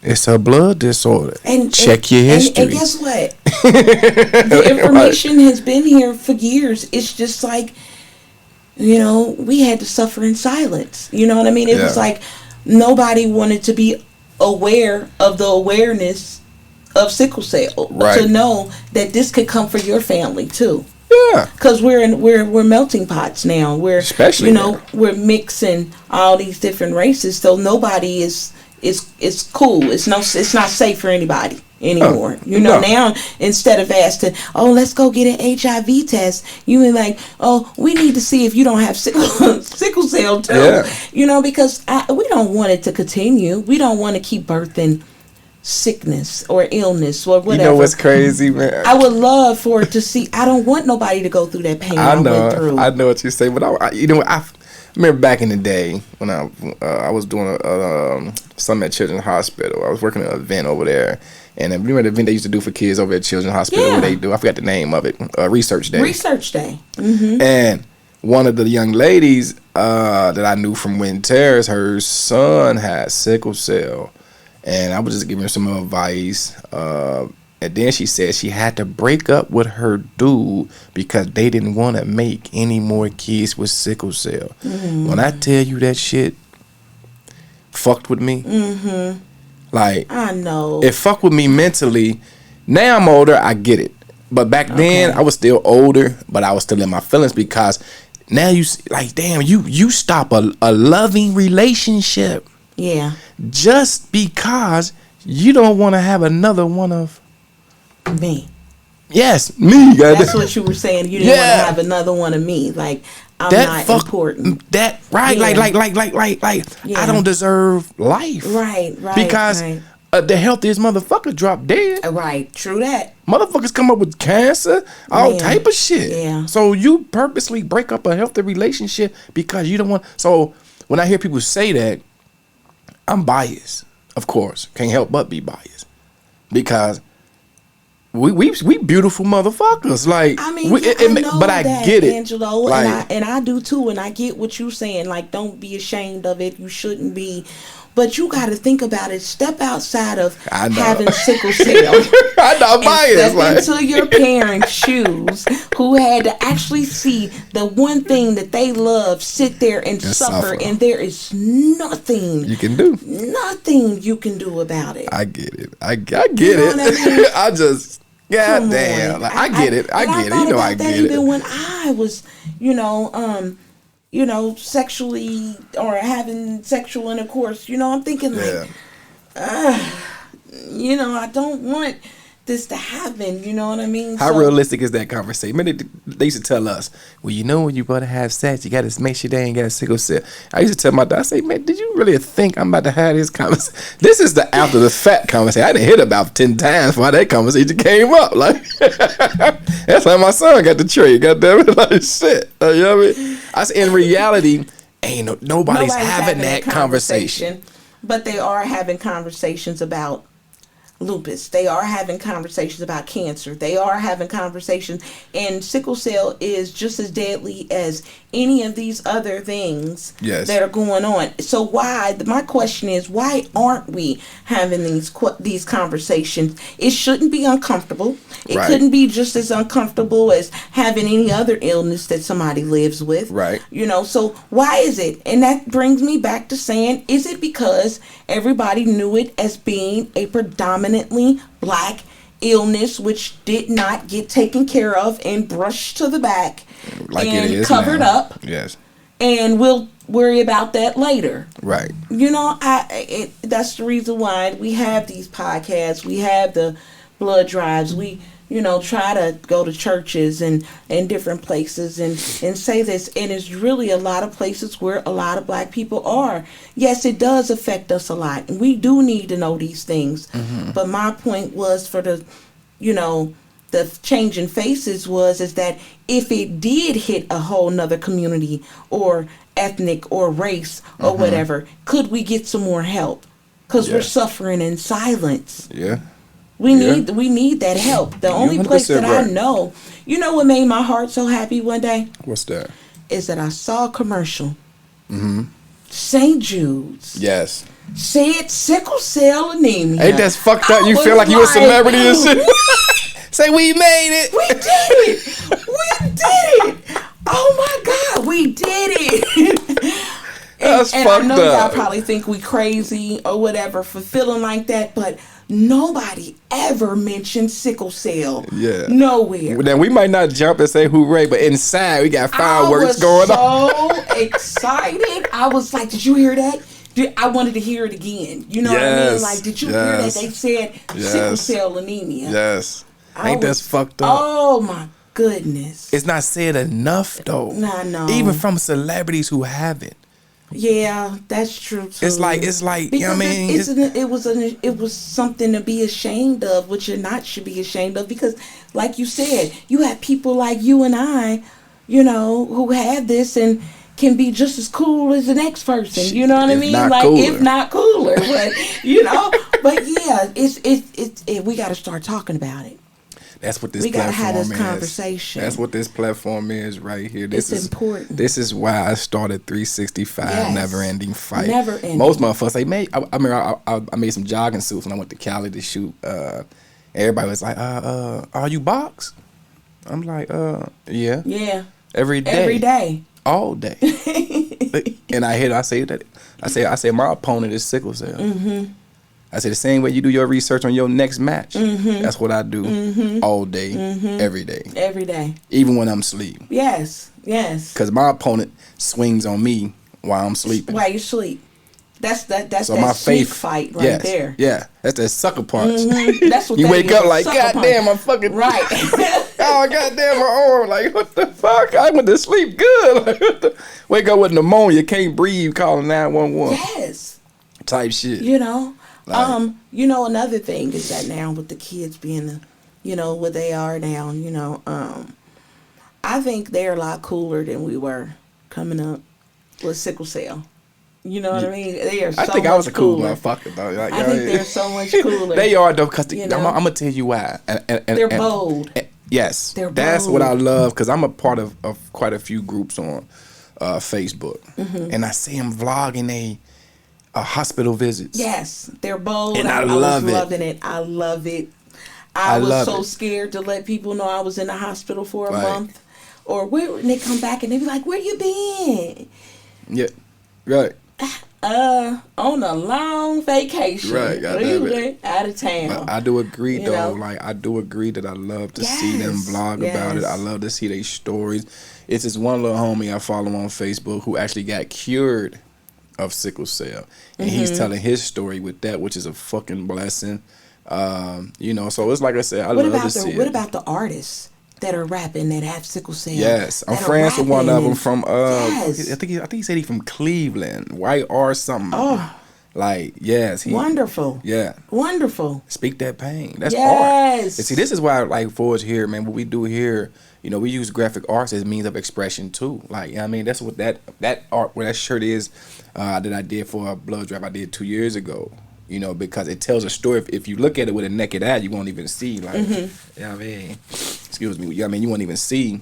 It's a blood disorder. And check your history. And guess what? The information has been here for years. It's just like, we had to suffer in silence. You know what I mean? It was like nobody wanted to be aware of the awareness of sickle cell. Right. To know that this could come for your family too. Yeah. Because we're melting pots now. Especially we're mixing all these different races, so nobody is cool. It's not safe for anybody anymore. Now instead of asking, oh, let's go get an HIV test, you mean like, oh, we need to see if you don't have sickle cell too. Yeah. Because we don't want it to continue. We don't want to keep birthing sickness or illness or whatever. You know what's crazy, man? I would love for it to see. I don't want nobody to go through that pain I went through. I know what you say, but I remember back in the day when I was doing something at Children's Hospital. I was working at an event over there, and I remember the event they used to do for kids over at Children's Hospital. Where they do, I forgot the name of it, Research Day. Research Day. Mm-hmm. And one of the young ladies that I knew from Wind Terrace, her son had sickle cell. And I was just giving her some advice. And then she said she had to break up with her dude because they didn't want to make any more kids with sickle cell. Mm-hmm. When I tell you that shit fucked with me, like, I know. It fucked with me mentally. Now I'm older, I get it. But back then, I was still older, but I was still in my feelings because now you like, damn, you stop a loving relationship. Yeah. Just because you don't want to have another one of me. Yes, me. That's what you were saying. You didn't want to have another one of me. Like, I'm not important. That right? Yeah. Like. Yeah. I don't deserve life. Right. Because the healthiest motherfucker dropped dead. Right. True that. Motherfuckers come up with cancer, all type of shit. Yeah. So you purposely break up a healthy relationship because you don't want. So when I hear people say that, I'm biased, of course. Can't help but be biased because we beautiful motherfuckers. Like, I mean, I get it, Angelo, like, and I do too. And I get what you're saying. Like, don't be ashamed of it. You shouldn't be. But you got to think about it. Step outside of having sickle cell. I know, I'm biased. Step into your parents' shoes, who had to actually see the one thing that they love sit there and suffer, and there is nothing you can do. Nothing you can do about it. I get it. I get it. I mean? I just. God damn. Like, I get it. I get it. You know, I get it. Even when I was, sexually or having sexual intercourse, I'm thinking like, I don't want this to happen. You know what I mean? How realistic is that conversation? I mean, they used to tell us, well, when you about to have sex, you got to make sure they ain't got a sickle cell. I used to tell my dad, I say, man, did you really think I'm about to have this conversation? This is the after the fact conversation. I didn't hit about 10 times before that conversation came up. Like, that's how my son got the trait. Goddamn it, like shit. You know what I mean? I say, in reality, nobody's having that conversation. But they are having conversations about lupus. They are having conversations about cancer. They are having conversations, and sickle cell is just as deadly as any of these other things that are going on. So my question is, why aren't we having these conversations? It shouldn't be uncomfortable. It couldn't be just as uncomfortable as having any other illness that somebody lives with. Right. So why is it? And that brings me back to saying, is it because everybody knew it as being a predominantly black illness, which did not get taken care of and brushed to the back and covered up? Yes. And we'll worry about that later. Right. That's the reason why we have these podcasts. We have the blood drives. We try to go to churches and different places and say this. And it's really a lot of places where a lot of black people are. Yes, it does affect us a lot. And we do need to know these things. Mm-hmm. But my point was for the change in faces is that if it did hit a whole nother community or ethnic or race or whatever, could we get some more help? Because we're suffering in silence. Yeah. We need that help. The only place that I know, what made my heart so happy one day? What's that? Is that I saw a commercial. Mm-hmm. St. Jude's. Yes. Said sickle cell anemia. Ain't that fucked up? You feel like you a celebrity and shit. Say we made it. We did it. We did it. Oh my God, we did it. That's and fucked I know up. y'all probably think we crazy or whatever for feeling like that, but nobody ever mentioned sickle cell. Yeah. Nowhere. Then we might not jump and say hooray, but inside we got fireworks going on. I was so excited. I was like, did you hear that? I wanted to hear it again. You know what I mean? Like, did you hear that? They said sickle cell anemia. Yes. Ain't that fucked up? Oh, my goodness. It's not said enough, though. Nah, no. Even from celebrities who have it. Yeah, that's true too. It's like because you know what I mean? It was something to be ashamed of, which you're not should be ashamed of, because like you said, you have people like you and I, you know, who have this and can be just as cool as the next person. You know what I mean? Like cooler. If not cooler, but you know, but yeah, it's we got to start talking about it. That's what this we platform is. We got to have this conversation. That's what this platform is right here. This is important. This is why I started 365 Never Ending Fight. Never ending. Most motherfuckers say, "Man, I made some jogging suits when I went to Cali to shoot." Everybody was like, "Are you boxed?" I'm like, yeah." Yeah. Every day. All day. And I say my opponent is sickle cell. Mm-hmm. I say the same way you do your research on your next match. Mm-hmm. That's what I do all day, every day. Every day. Even when I'm asleep. Yes. Because my opponent swings on me while I'm sleeping. While you sleep. That's so that my faith fight right there. Yeah, that's that sucker punch. Mm-hmm. That's what you that wake is, up like, God damn, I'm fucking right. Oh, goddamn, my arm. Like, what the fuck? I went to sleep good. Like, wake up with pneumonia, can't breathe, calling 911. Yes. Type shit. You know. You know, another thing is that now with the kids being, you know, what they are now, you know, I think they're a lot cooler than we were coming up with sickle cell. You know what I mean? They are so much cooler. I think I was a cool motherfucker, though. Like, I think they're so much cooler. They are, though, because I'm going to tell you why. They're bold. Yes. They're bold. That's what I love, because I'm a part of quite a few groups on Facebook. Mm-hmm. And I see them vlogging hospital visits. Yes, they're bold. And I love it. Loving it. I love it. I was so scared to let people know I was in the hospital for a month, or and they come back and they be like, "Where you been?" Yeah, right. On a long vacation. Right, out of town. But I do agree though. Like I do agree that I love to see them vlog about it. I love to see their stories. It's this one little homie I follow on Facebook who actually got cured of sickle cell, and he's telling his story with that, which is a fucking blessing. You know, so it's like I said, I love to see it. What about the artists that are rapping that have sickle cell? Yes, I'm friends with one of them from I think he said he's from Cleveland, white or something. Oh, like yes, wonderful. Yeah, wonderful. Speak that pain. That's art. And see, this is why like for us here, man, what we do here. You know, we use graphic arts as means of expression too. Like, you know what I mean, that's what that art, where that shirt is, that I did for a blood drive I did 2 years ago. You know, because it tells a story. If you look at it with a naked eye, you won't even see. Like, you know what I mean? Excuse me. You know what I mean? You won't even see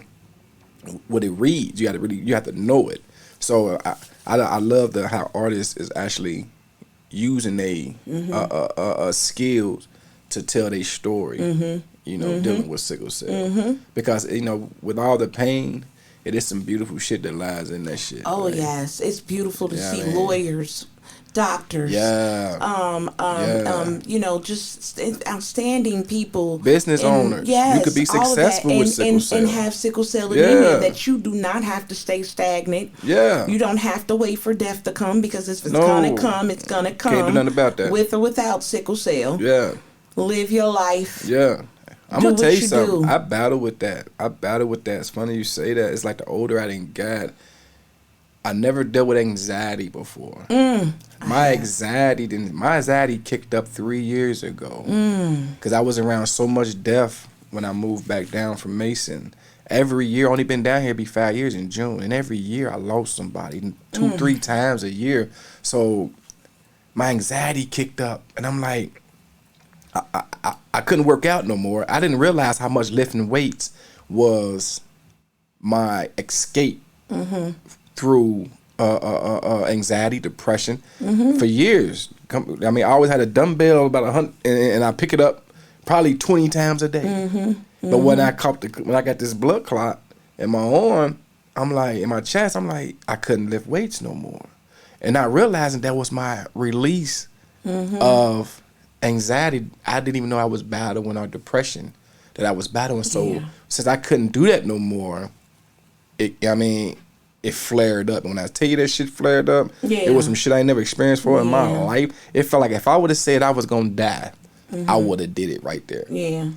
what it reads. You have to know it. So I love how artists is actually using skills to tell their story. You know, dealing with sickle cell. Because, you know, with all the pain, it is some beautiful shit that lies in that shit. Oh, like, yes. It's beautiful to see lawyers, doctors, you know, just outstanding people. Business owners. Yes, you could be successful with sickle cell. And have sickle cell anemia, that you do not have to stay stagnant. Yeah. You don't have to wait for death to come, because if it's going to come, it's going to come. Can't do nothing about that. With or without sickle cell. Yeah. Live your life. Yeah. I'm going to tell you something. I battle with that. It's funny you say that. It's like the older I done got, I never dealt with anxiety before. My anxiety kicked up 3 years ago. Because I was around so much death when I moved back down from Mason. Every year, only been down here be 5 years in June. And every year I lost somebody 2-3 times a year. So my anxiety kicked up. And I'm like, I couldn't work out no more. I didn't realize how much lifting weights was my escape through anxiety, depression for years. I mean, I always had a dumbbell about 100, and I pick it up probably 20 times a day. But when I got this blood clot in my arm, I'm like, in my chest, I'm like, I couldn't lift weights no more, and not realizing that was my release of anxiety, I didn't even know I was battling, or depression that I was battling. So since I couldn't do that no more, it flared up. And when I tell you that shit flared up, it was some shit I ain't never experienced before in my life. It felt like if I would have said I was gonna die, I would have did it right there. Yeah.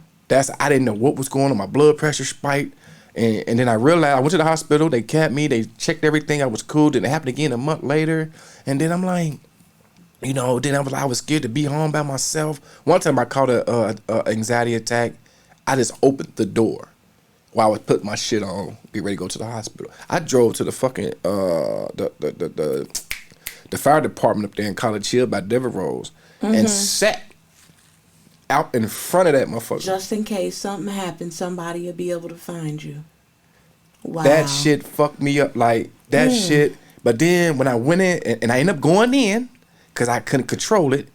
I didn't know what was going on. My blood pressure spiked. And then I realized, I went to the hospital, they capped me, they checked everything, I was cool. Then it happened again a month later. And then I'm like, then I was scared to be home by myself. One time I caught a anxiety attack. I just opened the door while I was putting my shit on, get ready to go to the hospital. I drove to the fucking the fire department up there in College Hill by Devereaux and sat out in front of that motherfucker. Just in case something happened, somebody will be able to find you. Wow. That shit fucked me up, like that shit. But then when I went in, and I ended up going in because I couldn't control it,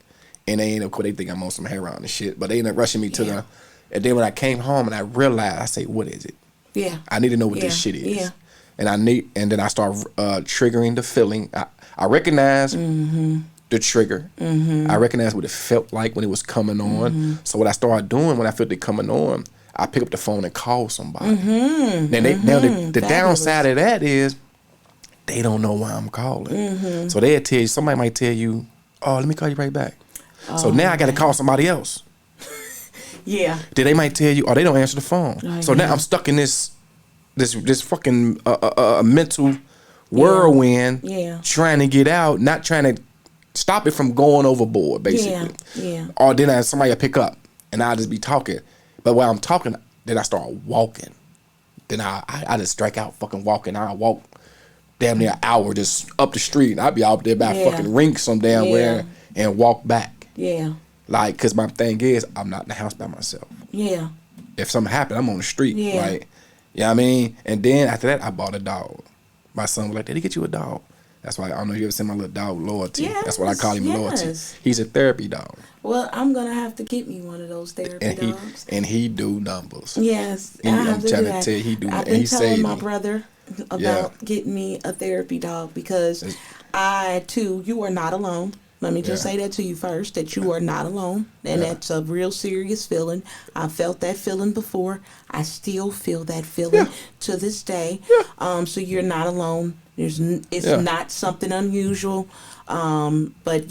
and they think I'm on some heroin and shit. But they ended up rushing me to the. And then when I came home and I realized, I say, what is it? Yeah. I need to know what this shit is. Yeah. And then I start triggering the feeling. I recognize the trigger. I recognize what it felt like when it was coming on. So what I started doing when I felt it coming on, I pick up the phone and call somebody. Now the downside of that is they don't know why I'm calling. So they'll tell you, somebody might tell you, oh, let me call you right back. So now I got to call somebody else. Yeah. Then they might tell you, oh, they don't answer the phone. So now I'm stuck in this fucking mental whirlwind, trying to get out, not trying to stop it from going overboard, basically. Yeah. Or then somebody will pick up, and I'll just be talking. But while I'm talking, then I start walking. Then I just strike out fucking walking. I walk damn near an hour just up the street. And I'll be out there by fucking rink some damn where and walk back. Yeah. Like, because my thing is, I'm not in the house by myself. Yeah. If something happened, I'm on the street. Yeah. Like, you know what I mean? And then after that, I bought a dog. My son was like, Daddy, get you a dog. That's why, I don't know if you ever seen my little dog, Loyalty. Yes, that's what I call him, Loyalty. He's a therapy dog. Well, I'm going to have to get me one of those therapy dogs. And he do numbers. Yes. I'm trying to tell you, he do. I've been telling my brother about getting me a therapy dog because I, too, you are not alone. Let me just say that to you first, that you are not alone. And that's a real serious feeling. I felt that feeling before. I still feel that feeling to this day. So you're not alone. It's not something unusual. But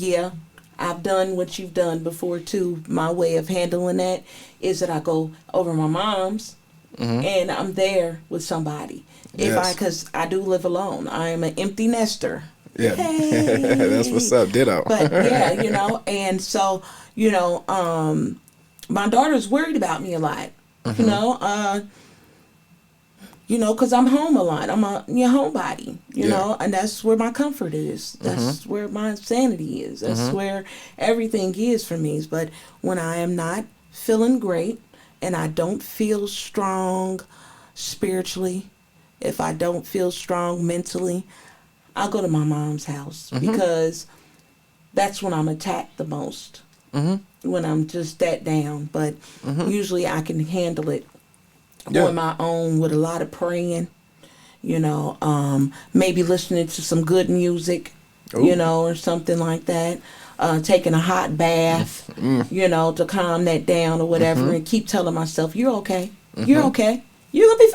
I've done what you've done before too. My way of handling that is that I go over my mom's and I'm there with somebody. Because I do live alone. I am an empty nester. Yeah, hey. That's what's up, ditto. But and so, my daughter's worried about me a lot, because I'm home a lot. I'm a homebody, know, and that's where my comfort is. That's where my sanity is. That's where everything is for me. But when I am not feeling great and I don't feel strong spiritually, if I don't feel strong mentally, I'll go to my mom's house because that's when I'm attacked the most. When I'm just that down. But usually I can handle it on my own with a lot of praying, maybe listening to some good music, or something like that. Taking a hot bath, to calm that down or whatever, and keep telling myself, you're okay. You're okay. You're going to be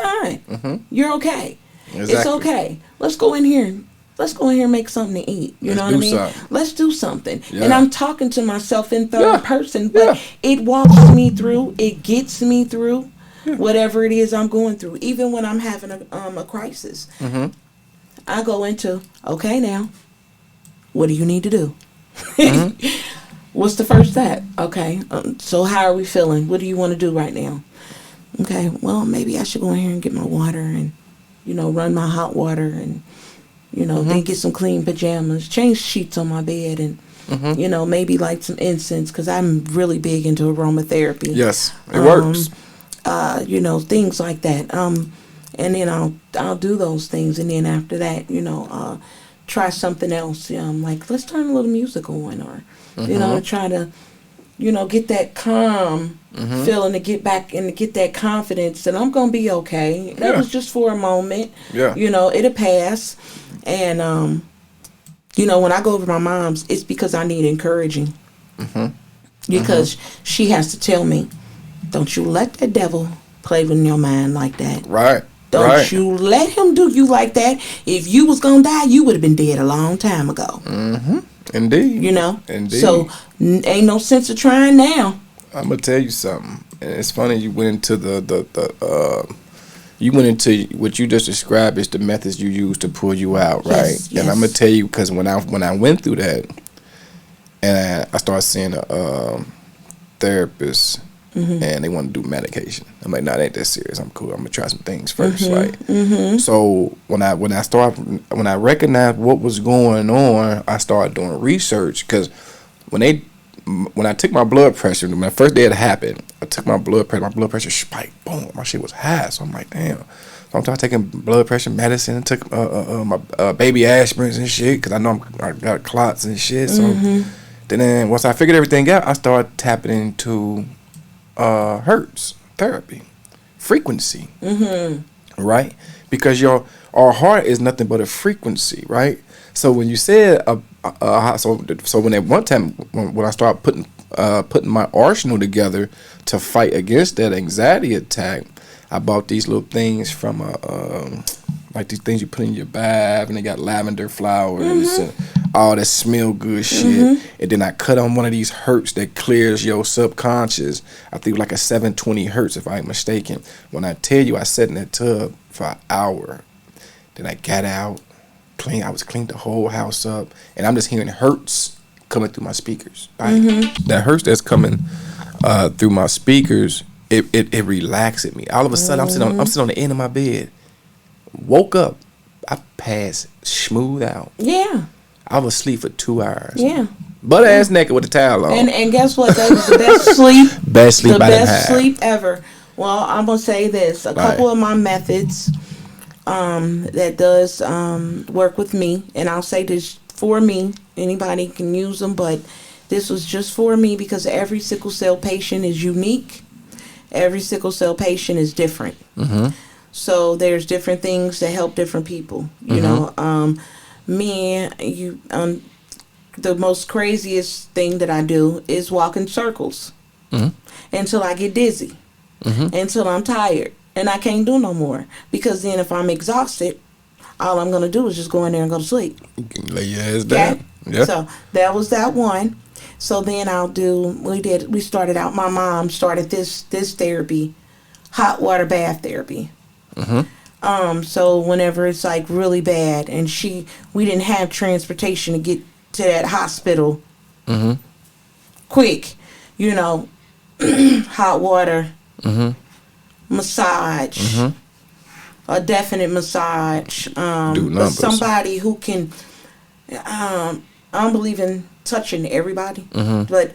fine. You're okay. Exactly. It's okay. Let's go in here and make something to eat. You know what I mean? Let's do something. Yeah. And I'm talking to myself in third person, but it walks me through. It gets me through whatever it is I'm going through. Even when I'm having a crisis, I go into, okay, now, what do you need to do? What's the first step? Okay, so how are we feeling? What do you want to do right now? Okay, well, maybe I should go in here and get my water and, run my hot water and, then get some clean pajamas, change sheets on my bed, and maybe light some incense because I'm really big into aromatherapy. Yes, it works. Things like that. And then I'll do those things, and then after that, try something else. Like let's turn a little music on, or to try to, get that calm feeling, to get back and to get that confidence that I'm gonna be okay. That was just for a moment. Yeah. It'll pass. And, when I go over to my mom's, it's because I need encouraging. because she has to tell me, don't you let that devil play with your mind like that. Right. Don't you let him do you like that. If you was gonna die, you would have been dead a long time ago. Indeed. You know. Indeed. So ain't no sense of trying now. I'm gonna tell you something, and it's funny you went into you went into what you just described as the methods you use to pull you out, right? Yes, And I'm gonna tell you, because when I went through that, and I started seeing a therapist, and they want to do medication. I'm like, nah, that ain't that serious. I'm cool. I'm gonna try some things first, right? So when I recognized what was going on, I started doing research, because when I took my blood pressure, when the first day it happened, I took my blood pressure spiked, boom, my shit was high. So I'm like, damn. So I'm taking blood pressure medicine, and took my baby aspirins and shit, because I know I got clots and shit. So then once I figured everything out, I started tapping into Hertz therapy, frequency, right? Because our heart is nothing but a frequency, right? So when you said so when at one time when I started putting my arsenal together to fight against that anxiety attack, I bought these little things from like these things you put in your bath, and they got lavender flowers and all that smell good shit. And then I cut on one of these Hertz that clears your subconscious. I think like a 720 Hertz, if I ain't mistaken. When I tell you, I sat in that tub for an hour. Then I got out, I was cleaned the whole house up, and I'm just hearing Hertz coming through my speakers. Right? That Hertz that's coming through my speakers, it relaxes me. All of a sudden, I'm sitting on the end of my bed. Woke up, I passed smooth out. Yeah. I was asleep for 2 hours. Yeah. Butt ass naked with a towel on. And guess what? That was the best sleep. Best sleep the I done best had. sleep ever. Well, I'm gonna say this. A couple of my methods that does work with me, and I'll say this for me. Anybody can use them, but this was just for me because every sickle cell patient is unique. Every sickle cell patient is different. So there's different things that help different people. You know, the most craziest thing that I do is walk in circles until I get dizzy, until I'm tired and I can't do no more. Because then if I'm exhausted, all I'm going to do is just go in there and go to sleep. You can lay your ass down. Okay? Yeah. So that was that one. So then we started out, my mom started this therapy, hot water bath therapy. So whenever it's like really bad and we didn't have transportation to get to that hospital quick, you know, hot water, massage, a definite massage, but somebody who can, I don't believe in touching everybody, but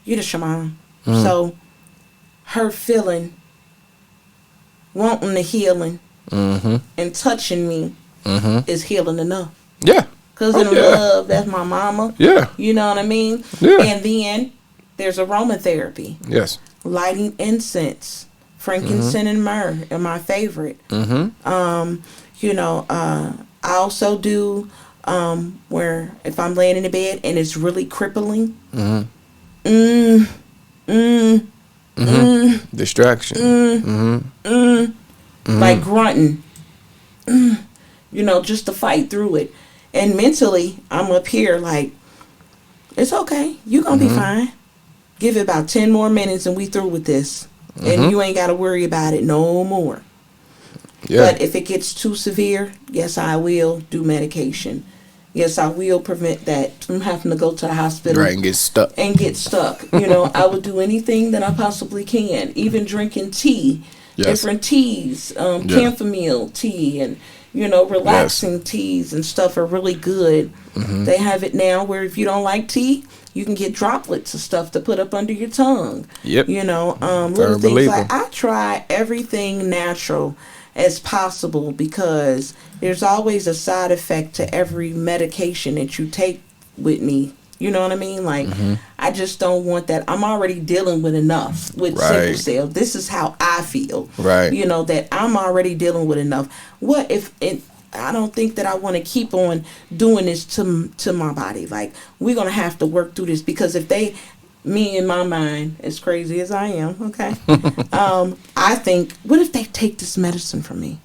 you're the shaman. So her feeling, wanting the healing, and touching me is healing enough. Yeah. Because in love, that's my mama. Yeah. You know what I mean? Yeah. And then there's aromatherapy. Yes. Lighting incense. Frankincense and myrrh are my favorite. You know, I also do where if I'm laying in the bed and it's really crippling. Distraction. Like grunting. You know, just to fight through it. And mentally, I'm up here like, it's okay. You're going to be fine. Give it about 10 more minutes and we through with this. And you ain't got to worry about it no more. Yeah. But if it gets too severe, yes, I will do medication. Yes, I will prevent that from having to go to the hospital. Right, and get stuck. You know, I would do anything that I possibly can. Even drinking tea. Different teas. Chamomile tea and, you know, relaxing teas and stuff are really good. They have it now where if you don't like tea, you can get droplets of stuff to put up under your tongue. Yep. You know, little things like I try everything natural as possible because there's always a side effect to every medication that you take with me. You know what I mean? Like, I just don't want that. I'm already dealing with enough with sickle cell. This is how I feel. Right. You know, that I'm already dealing with enough. What if I don't think that I want to keep on doing this to my body. Like, we're going to have to work through this because if they me in my mind, as crazy as I am, okay, I think, what if they take this medicine from me?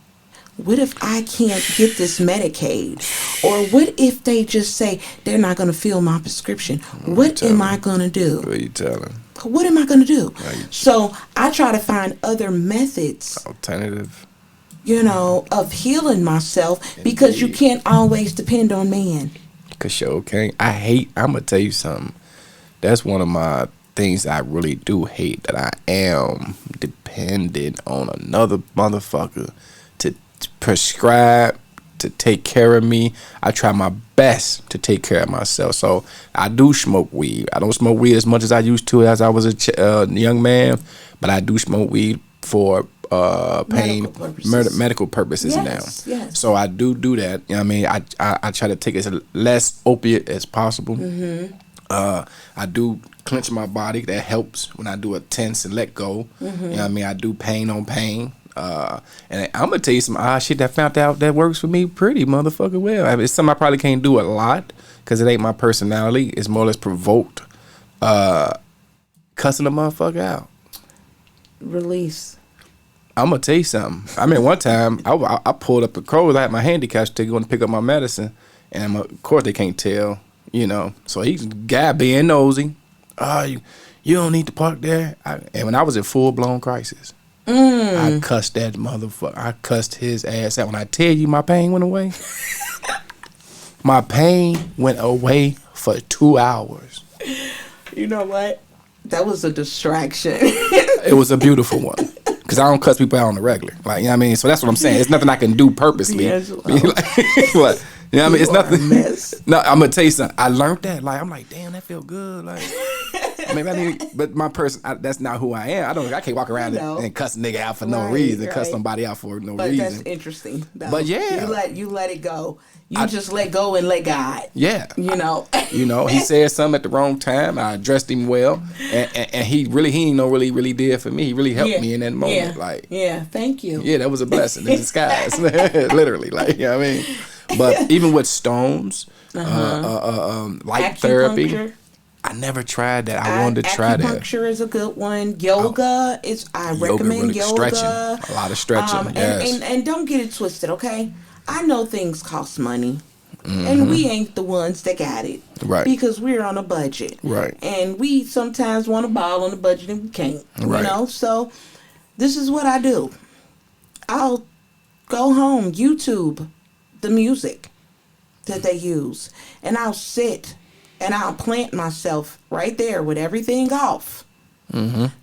What if I can't get this Medicaid? Or what if they just say they're not going to fill my prescription? What am I going to do? What are you telling? What am I going to do? So I try to find other methods, alternative, of healing myself, because you can't always depend on man. Cause sure can't. I'm gonna tell you something. That's one of my things I really do hate, that I am dependent on another motherfucker to prescribe, to take care of me. I try my best to take care of myself. So I do smoke weed. I don't smoke weed as much as I used to as I was a young man, but I do smoke weed for medical purposes now. Yes. So I do that. You know what I mean? I try to take as less opiate as possible. I do clench my body. That helps when I do a tense and let go. You know what I mean? I do pain on pain. And I'm gonna tell you some shit that I found out that works for me pretty motherfucking well. I mean, it's something I probably can't do a lot because it ain't my personality. It's more or less provoked cussing a motherfucker out. Release. I'm gonna tell you something. I mean, one time I pulled up the Kroger. I had my handicap stick going to pick up my medicine, and of course they can't tell, So he's guy being nosy. You don't need to park there. And when I was in full blown crisis, I cussed that motherfucker. I cussed his ass out. When I tell you my pain went away, my pain went away for 2 hours. You know what? That was a distraction. It was a beautiful one. Because I don't cuss people out on the regular. Like, you know what I mean? So that's what I'm saying. It's nothing I can do purposely. Yes, what? You know what I mean? It's nothing. No, I'm going to tell you something. I learned that. Like, I'm like, damn, that feel good. Like, but my person, that's not who I am. I can't walk around and cuss a nigga out for no reason. Cuss somebody out for no reason. But that's interesting, though. But yeah. You let it go. You just let go and let God. Yeah. He said something at the wrong time. I addressed him well. And he ain't no really did for me. He really helped me in that moment. Thank you. Yeah, that was a blessing in disguise. Literally. Like, you know what I mean? But even with stones, light therapy, I never tried that. I wanted to try that. Acupuncture is a good one. Yoga I recommend yoga. Stretching. A lot of stretching. Yes. And don't get it twisted, okay? I know things cost money. And we ain't the ones that got it. Right. Because we're on a budget. Right. And we sometimes want to ball on the budget and we can't. Right. So this is what I do. I'll go home, YouTube the music that they use. And I'll sit and I'll plant myself right there with everything off.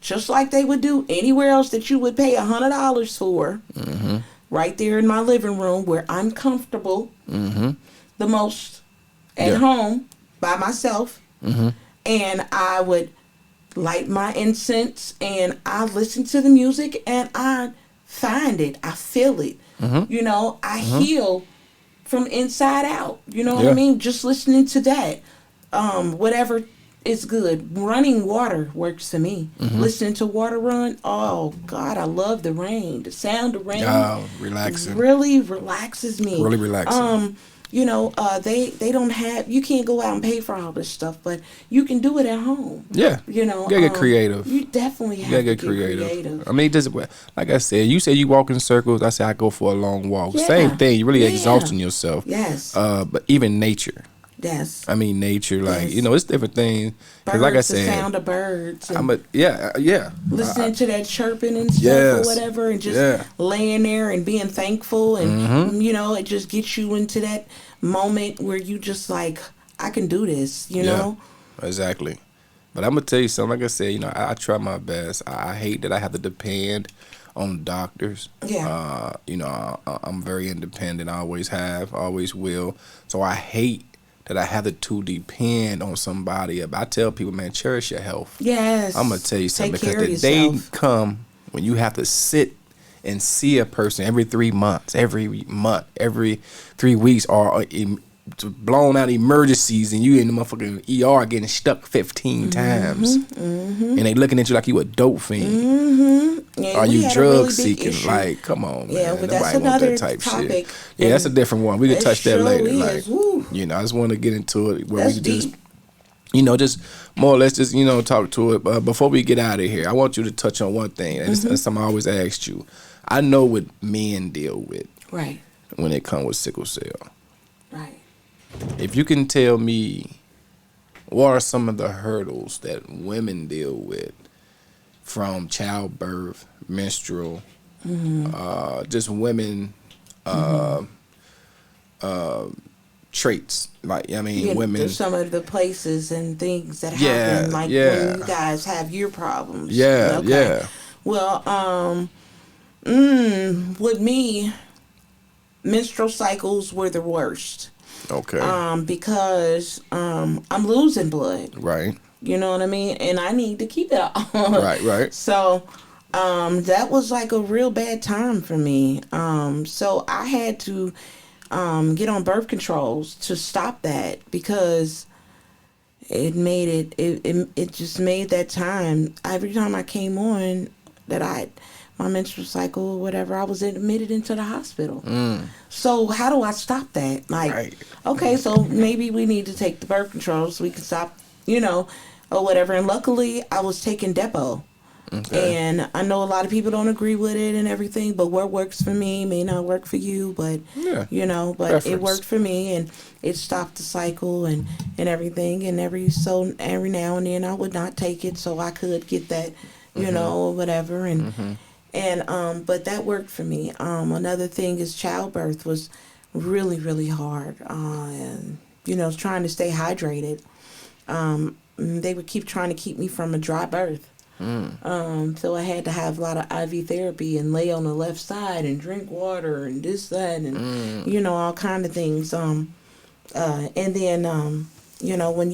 Just like they would do anywhere else that you would pay $100 for. Right there in my living room where I'm comfortable the most at home by myself. And I would light my incense and I listen to the music and I find it. I feel it. I heal from inside out. You know what I mean? Just listening to that. Whatever is good. Running water works for me. Listening to water run. Oh God, I love the rain. The sound of rain. Oh, relaxing. Really relaxes me. Really relaxing. They don't have. You can't go out and pay for all this stuff, but you can do it at home. Yeah. You gotta get creative. You definitely have to get creative. I mean, just like I said, you say you walk in circles. I say I go for a long walk. Same thing. You're really exhausting yourself. Yes. But even nature. Yes. I mean, nature, it's different things. Because like I said, the sound of birds. Yeah. Listening to that chirping and stuff or whatever, and just laying there and being thankful, and it just gets you into that moment where you just like, I can do this, you know? Exactly. But I'm gonna tell you something. Like I said, I try my best. I hate that I have to depend on doctors. Yeah. I'm very independent. I always have, always will. So I hate that I have to depend on somebody. I tell people, man, cherish your health. Yes. I'm gonna tell you something, because the day come when you have to sit and see a person every 3 months, every 3 weeks, or blown out emergencies, and you in the motherfucking ER getting stuck 15 times, and they looking at you like you a dope fiend. Are you drug seeking? Like, come on, man. Yeah, but that's Nobody want another that type topic. shit. Yeah, that's a different one. We can touch that later. Is. Like, I just want to get into it where that's we can just just more or less just, talk to it. But before we get out of here, I want you to touch on one thing. And it's something I always asked you. I know what men deal with. Right. When it comes with sickle cell. Right. If you can tell me what are some of the hurdles that women deal with from childbirth, menstrual, just women traits, like women. Some of the places and things that happen, like when you guys have your problems. Yeah, yeah. Well, with me, menstrual cycles were the worst. Okay. Because I'm losing blood. Right. You know what I mean? And I need to keep it on. Right. So, that was like a real bad time for me. So I had to get on birth controls to stop that, because it made it just made that time. Every time I came on that my menstrual cycle or whatever, I was admitted into the hospital. So how do I stop that? Okay, so maybe we need to take the birth control so we can stop, or whatever. And luckily, I was taking Depo. Okay. And I know a lot of people don't agree with it and everything, but what works for me may not work for you. But preference. It worked for me, and it stopped the cycle and everything. And every now and then I would not take it, so I could get that, or whatever. And but that worked for me. Another thing is childbirth was really, really hard. And trying to stay hydrated. They would keep trying to keep me from a dry birth. So I had to have a lot of IV therapy and lay on the left side and drink water and this, that, and all kind of things. And then when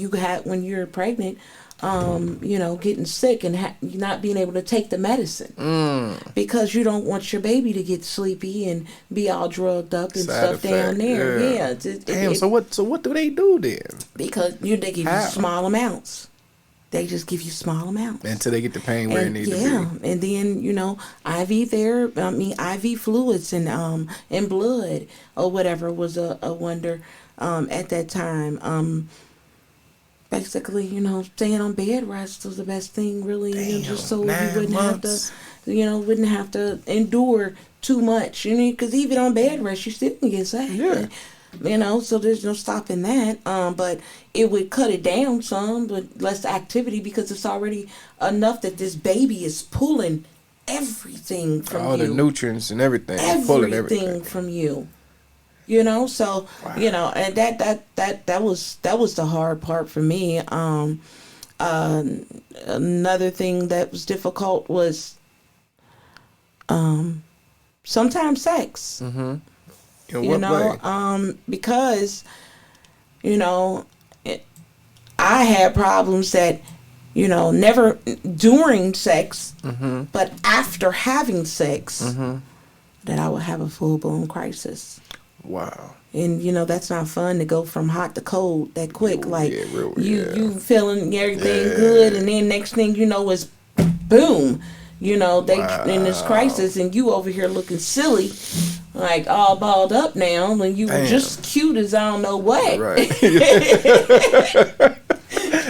you're pregnant, getting sick and not being able to take the medicine because you don't want your baby to get sleepy and be all drugged up and Side stuff effect, down there. yeah. Damn. So what do they do then? Because they give you small amounts. They just give you small amounts until they get the pain where it needs to be. Yeah, and then IV therapy. IV fluids and blood or whatever was a wonder at that time. Basically, staying on bed rest was the best thing, really. Damn, just so you wouldn't months. have to endure too much. Because even on bed rest, you still can get sick. Yeah. So there's no stopping that. But it would cut it down some, but less activity, because it's already enough that this baby is pulling everything from you. All the nutrients and everything. Pulling everything from you. So wow. And that was the hard part for me. Another thing that was difficult was sometimes sex. Mm-hmm. In what way? Because I had problems that never during sex, but after having sex, that I would have a full-blown crisis. Wow. And that's not fun to go from hot to cold that quick. You feeling everything good, and then next thing you know is boom. They in this crisis, and you over here looking silly, like all balled up now when you were just cute as I don't know what. Right.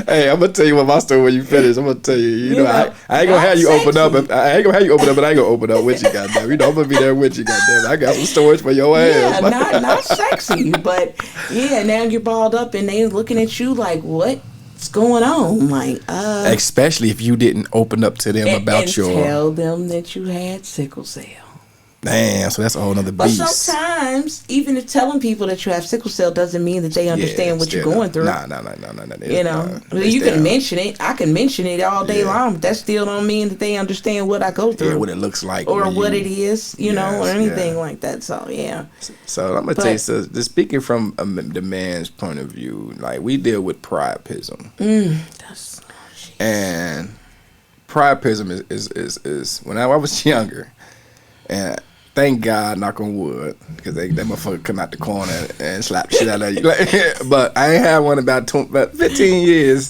Hey, I'm gonna tell you what my story when you finish. I'm gonna tell you. I ain't gonna have you open up. I ain't gonna have you open up, but I ain't gonna open up with you, goddamn. I'm gonna be there with you, goddamn. I got some stories for your ass. Yeah, not sexy, but now you're balled up, and they looking at you like, what's going on? Like, especially if you didn't open up to them about your. Tell them that you had sickle cell. Damn, so that's a whole nother beast. But sometimes, even if telling people that you have sickle cell doesn't mean that they understand what you're going through. No. You can mention it. I can mention it all day long, but that still don't mean that they understand what I go through. Yeah, what it looks like. Or what it is, or anything like that. So, yeah. So, I'm going to tell you, so just speaking from the man's point of view, like, we deal with priapism. And priapism is when I was younger, and thank God, knock on wood, because that motherfucker come out the corner and slap shit out of you. But I ain't had one about 15 years.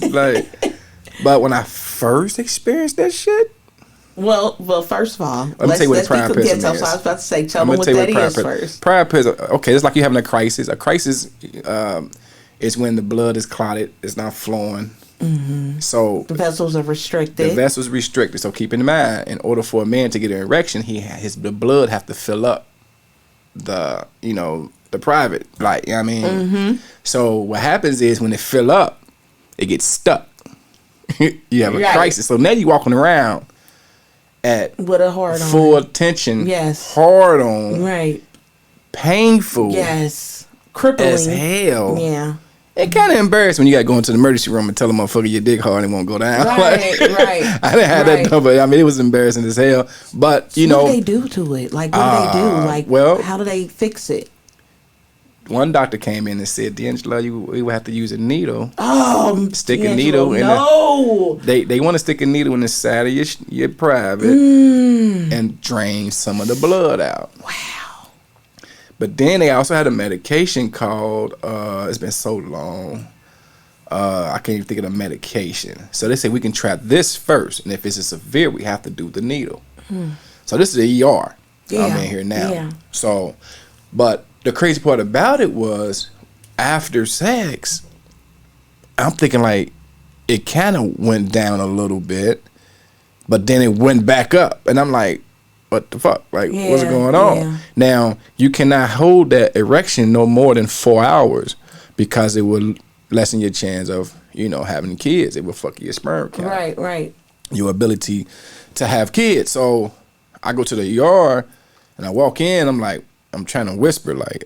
But when I first experienced that shit. Well, first of all, let me tell you what priapism is. So I was about to say, tell them what that is first. Priapism, okay, it's like you having a crisis. A crisis It's when the blood is clotted, it's not flowing. So The vessels are restricted. the vessel's restricted. So keep in mind, in order for a man to get an erection, the blood have to fill up the the private, like, you know what I mean. So what happens is when it fill up, it gets stuck. You have a crisis. So now you walking around at with a hard on. full tension, Yes. hard on, Right. painful, Yes. Crippling. as hell. Yeah. It kind of embarrassing when you got to go into the emergency room and tell a motherfucker your dick hard and it won't go down. Right, right. I didn't have that though, but I mean, it was embarrassing as hell. But, you know. What do they do to it? Like, what do they do? Like, well, how do they fix it? One doctor came in and said, D'Angelo, we would have to use a needle. Stick a D'Angelo, needle in no. They want to stick a needle in the side of your private and drain some of the blood out. Wow. But then they also had a medication called, it's been so long, I can't even think of the medication. So they say we can trap this first, and if it's severe, we have to do the needle. So this is the ER. I'm in here now. Yeah. So, but the crazy part about it was, after sex, I'm thinking like, it kind of went down a little bit, but then it went back up. And I'm like, what the fuck? Like, what's going on? Yeah. Now, you cannot hold that erection no more than 4 hours because it will lessen your chance of, having kids. It will fuck your sperm count. Right, right. Your ability to have kids. So I go to the ER and I walk in, I'm like, I'm trying to whisper, like,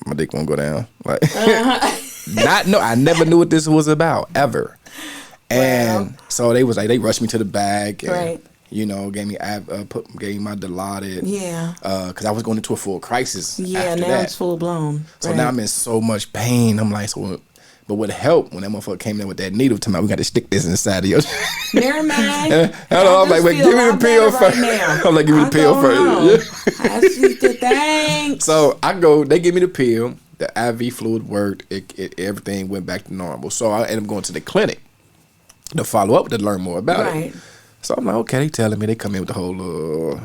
my dick won't go down. Like, I never knew what this was about, ever. And so they was like, they rushed me to the bag and, gave me my Dilaudid. Yeah. Because I was going into a full crisis. Yeah, after now that. it's full blown. So now I'm in so much pain. I'm like, but what helped when that motherfucker came in with that needle to me, we got to stick this inside of your. Never mind. I'm like, wait, give me the pill first. I'm like, give me the pill first. I see the thing. So I go, they give me the pill. The IV fluid worked. Everything went back to normal. So I ended up going to the clinic to follow up to learn more about it. So I'm like, okay, they telling me, they come in with the whole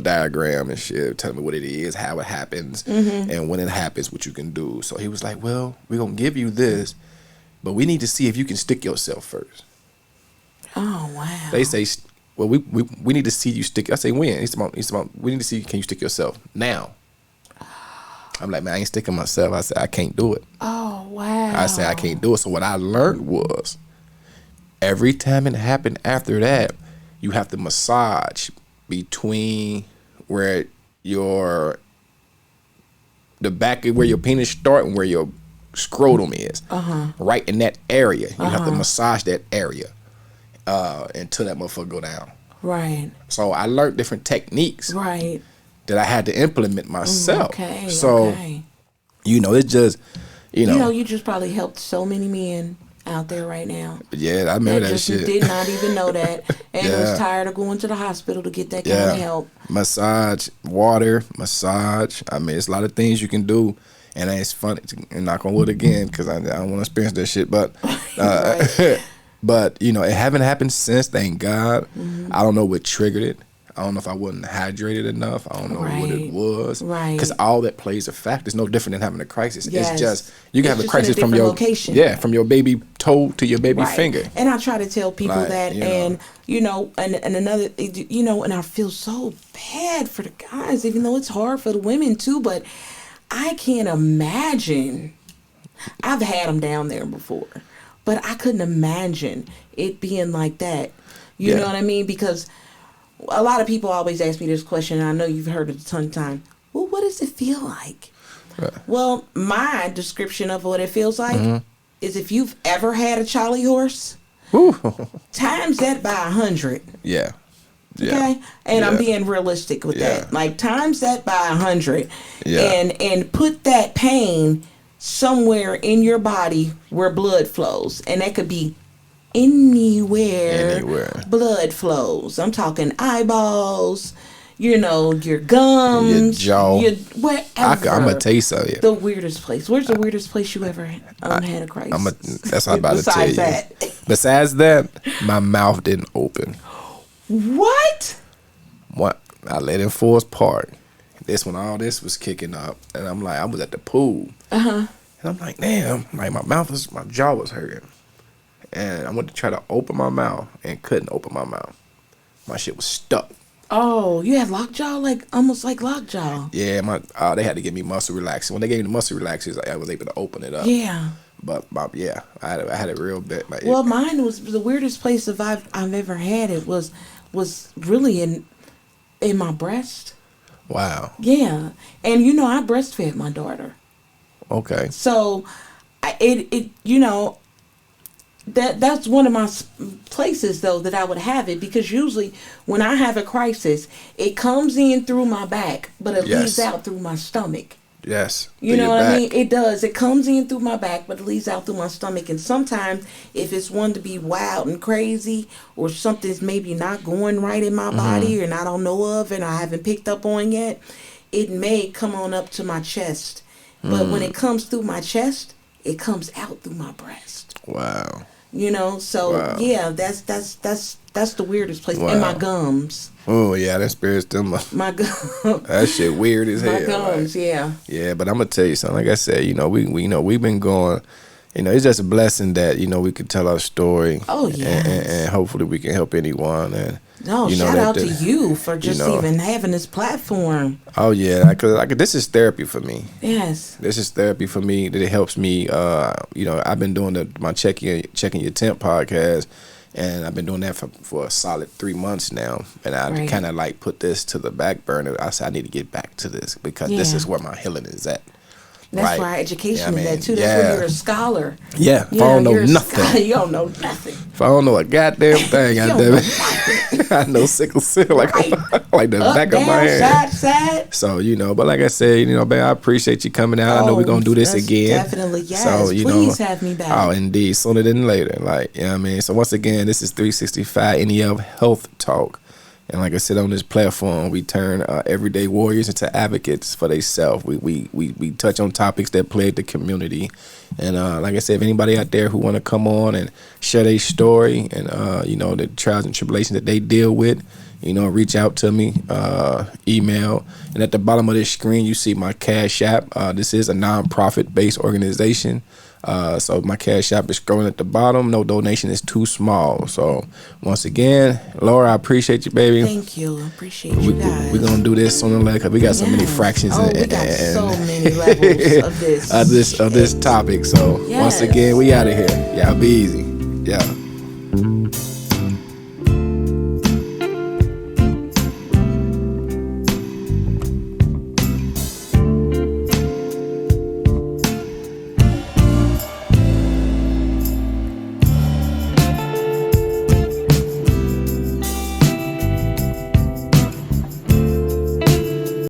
diagram and shit, telling me what it is, how it happens, and when it happens, what you can do. So he was like, well, we're going to give you this, but we need to see if you can stick yourself first. Oh, wow. They say, well, we need to see you stick. I say, when? He's about, we need to see, can you stick yourself now? I'm like, man, I ain't sticking myself. I said, I can't do it. Oh, wow. I said, I can't do it. So what I learned was, every time it happened after that, you have to massage between where the back of where your penis start and where your scrotum is. Right in that area. You have to massage that area until that motherfucker go down. Right. So I learned different techniques. Right. That I had to implement myself. Okay. So, it's just, you just probably helped so many men out there right now. Yeah, I remember that shit. Did not even know that, and was tired of going to the hospital to get that kind of help. Massage, water, massage. I mean, it's a lot of things you can do, and it's funny. And knock on wood again, because I don't want to experience that shit. But, but it haven't happened since. Thank God. I don't know what triggered it. I don't know if I wasn't hydrated enough. I don't know what it was. Right. Because all that plays a factor. It's no different than having a crisis. Yes. It's just, you can have a crisis from your location. Yeah, from your baby toe to your baby finger. And I try to tell people that, and another, and I feel so bad for the guys, even though it's hard for the women too, but I can't imagine. I've had them down there before, but I couldn't imagine it being like that. You know what I mean? Because a lot of people always ask me this question, and I know you've heard it a ton of times. Well, what does it feel like? Right. Well, my description of what it feels like is if you've ever had a Charlie horse, times that by 100. Yeah. Okay? And I'm being realistic with that. Like, times that by 100. Yeah. And put that pain somewhere in your body where blood flows. And that could be anywhere blood flows. I'm talking eyeballs, your gums, your jaw, wherever. I'm gonna tell you something. The weirdest place. Where's the weirdest place you ever had a crisis? That's what I'm about to tell you. Besides that, my mouth didn't open. What? I let in Forest Park. This when all this was kicking up, and I'm like, I was at the pool. And And I'm like, damn, like my jaw was hurting. And I went to try to open my mouth and couldn't open my mouth. My shit was stuck. Oh, you had lockjaw, like almost like lockjaw. Yeah, they had to give me muscle relaxers. When they gave me the muscle relaxers, I was able to open it up. Yeah. But yeah, I had it real bad. Like, Well, mine was the weirdest place I've ever had it was really in my breast. Wow. Yeah, and you know I breastfed my daughter. Okay. So, that's one of my places though that I would have it, because usually when I have a crisis, it comes in through my back, but it leaves out through my stomach. Yes. You know what I mean? It does. It comes in through my back, but it leaves out through my stomach. And sometimes, if it's one to be wild and crazy, or something's maybe not going right in my body, and I don't know of, and I haven't picked up on yet, it may come on up to my chest. But when it comes through my chest, it comes out through my breast. Wow. You know, so yeah, that's the weirdest place. And my gums. Oh yeah, that spirits them. My gums. That shit weird as hell. My gums, like, yeah. Yeah, but I'm gonna tell you something. Like I said, we've been going. It's just a blessing that we could tell our story. Oh yeah. And hopefully we can help anyone. And shout out to you for just even having this platform. Oh yeah, because this is therapy for me. Yes. This is therapy for me. That it helps me. I've been doing my checking your temp podcast, and I've been doing that for a solid 3 months now. And I kind of like put this to the back burner. I said I need to get back to this because this is where my healing is at. That's where our education is at too. That's where you're a scholar. Yeah, if I don't know nothing. You don't know nothing. If I don't know a goddamn thing, I know sickle cell like the back of my hand. Side. So but like I said, babe, I appreciate you coming out. I know we're gonna do this again. Definitely, yes. So please have me back. Oh, indeed, sooner than later. Like, what I mean. So once again, this is 365 N.E.F Health Talk. And like I said, on this platform, we turn everyday warriors into advocates for themselves. We touch on topics that plague the community. And like I said, if anybody out there who want to come on and share their story and, the trials and tribulations that they deal with, reach out to me, email. And at the bottom of this screen, you see my Cash App. This is a non-profit-based organization. So my Cash App is scrolling at the bottom. No donation is too small. So once again, Laura, I appreciate you, baby. Thank you. I appreciate you guys. We're going to do this on the leg because we got so many fractions. We got so many levels of this. of this topic. So once again, we out of here. Y'all be easy. Yeah.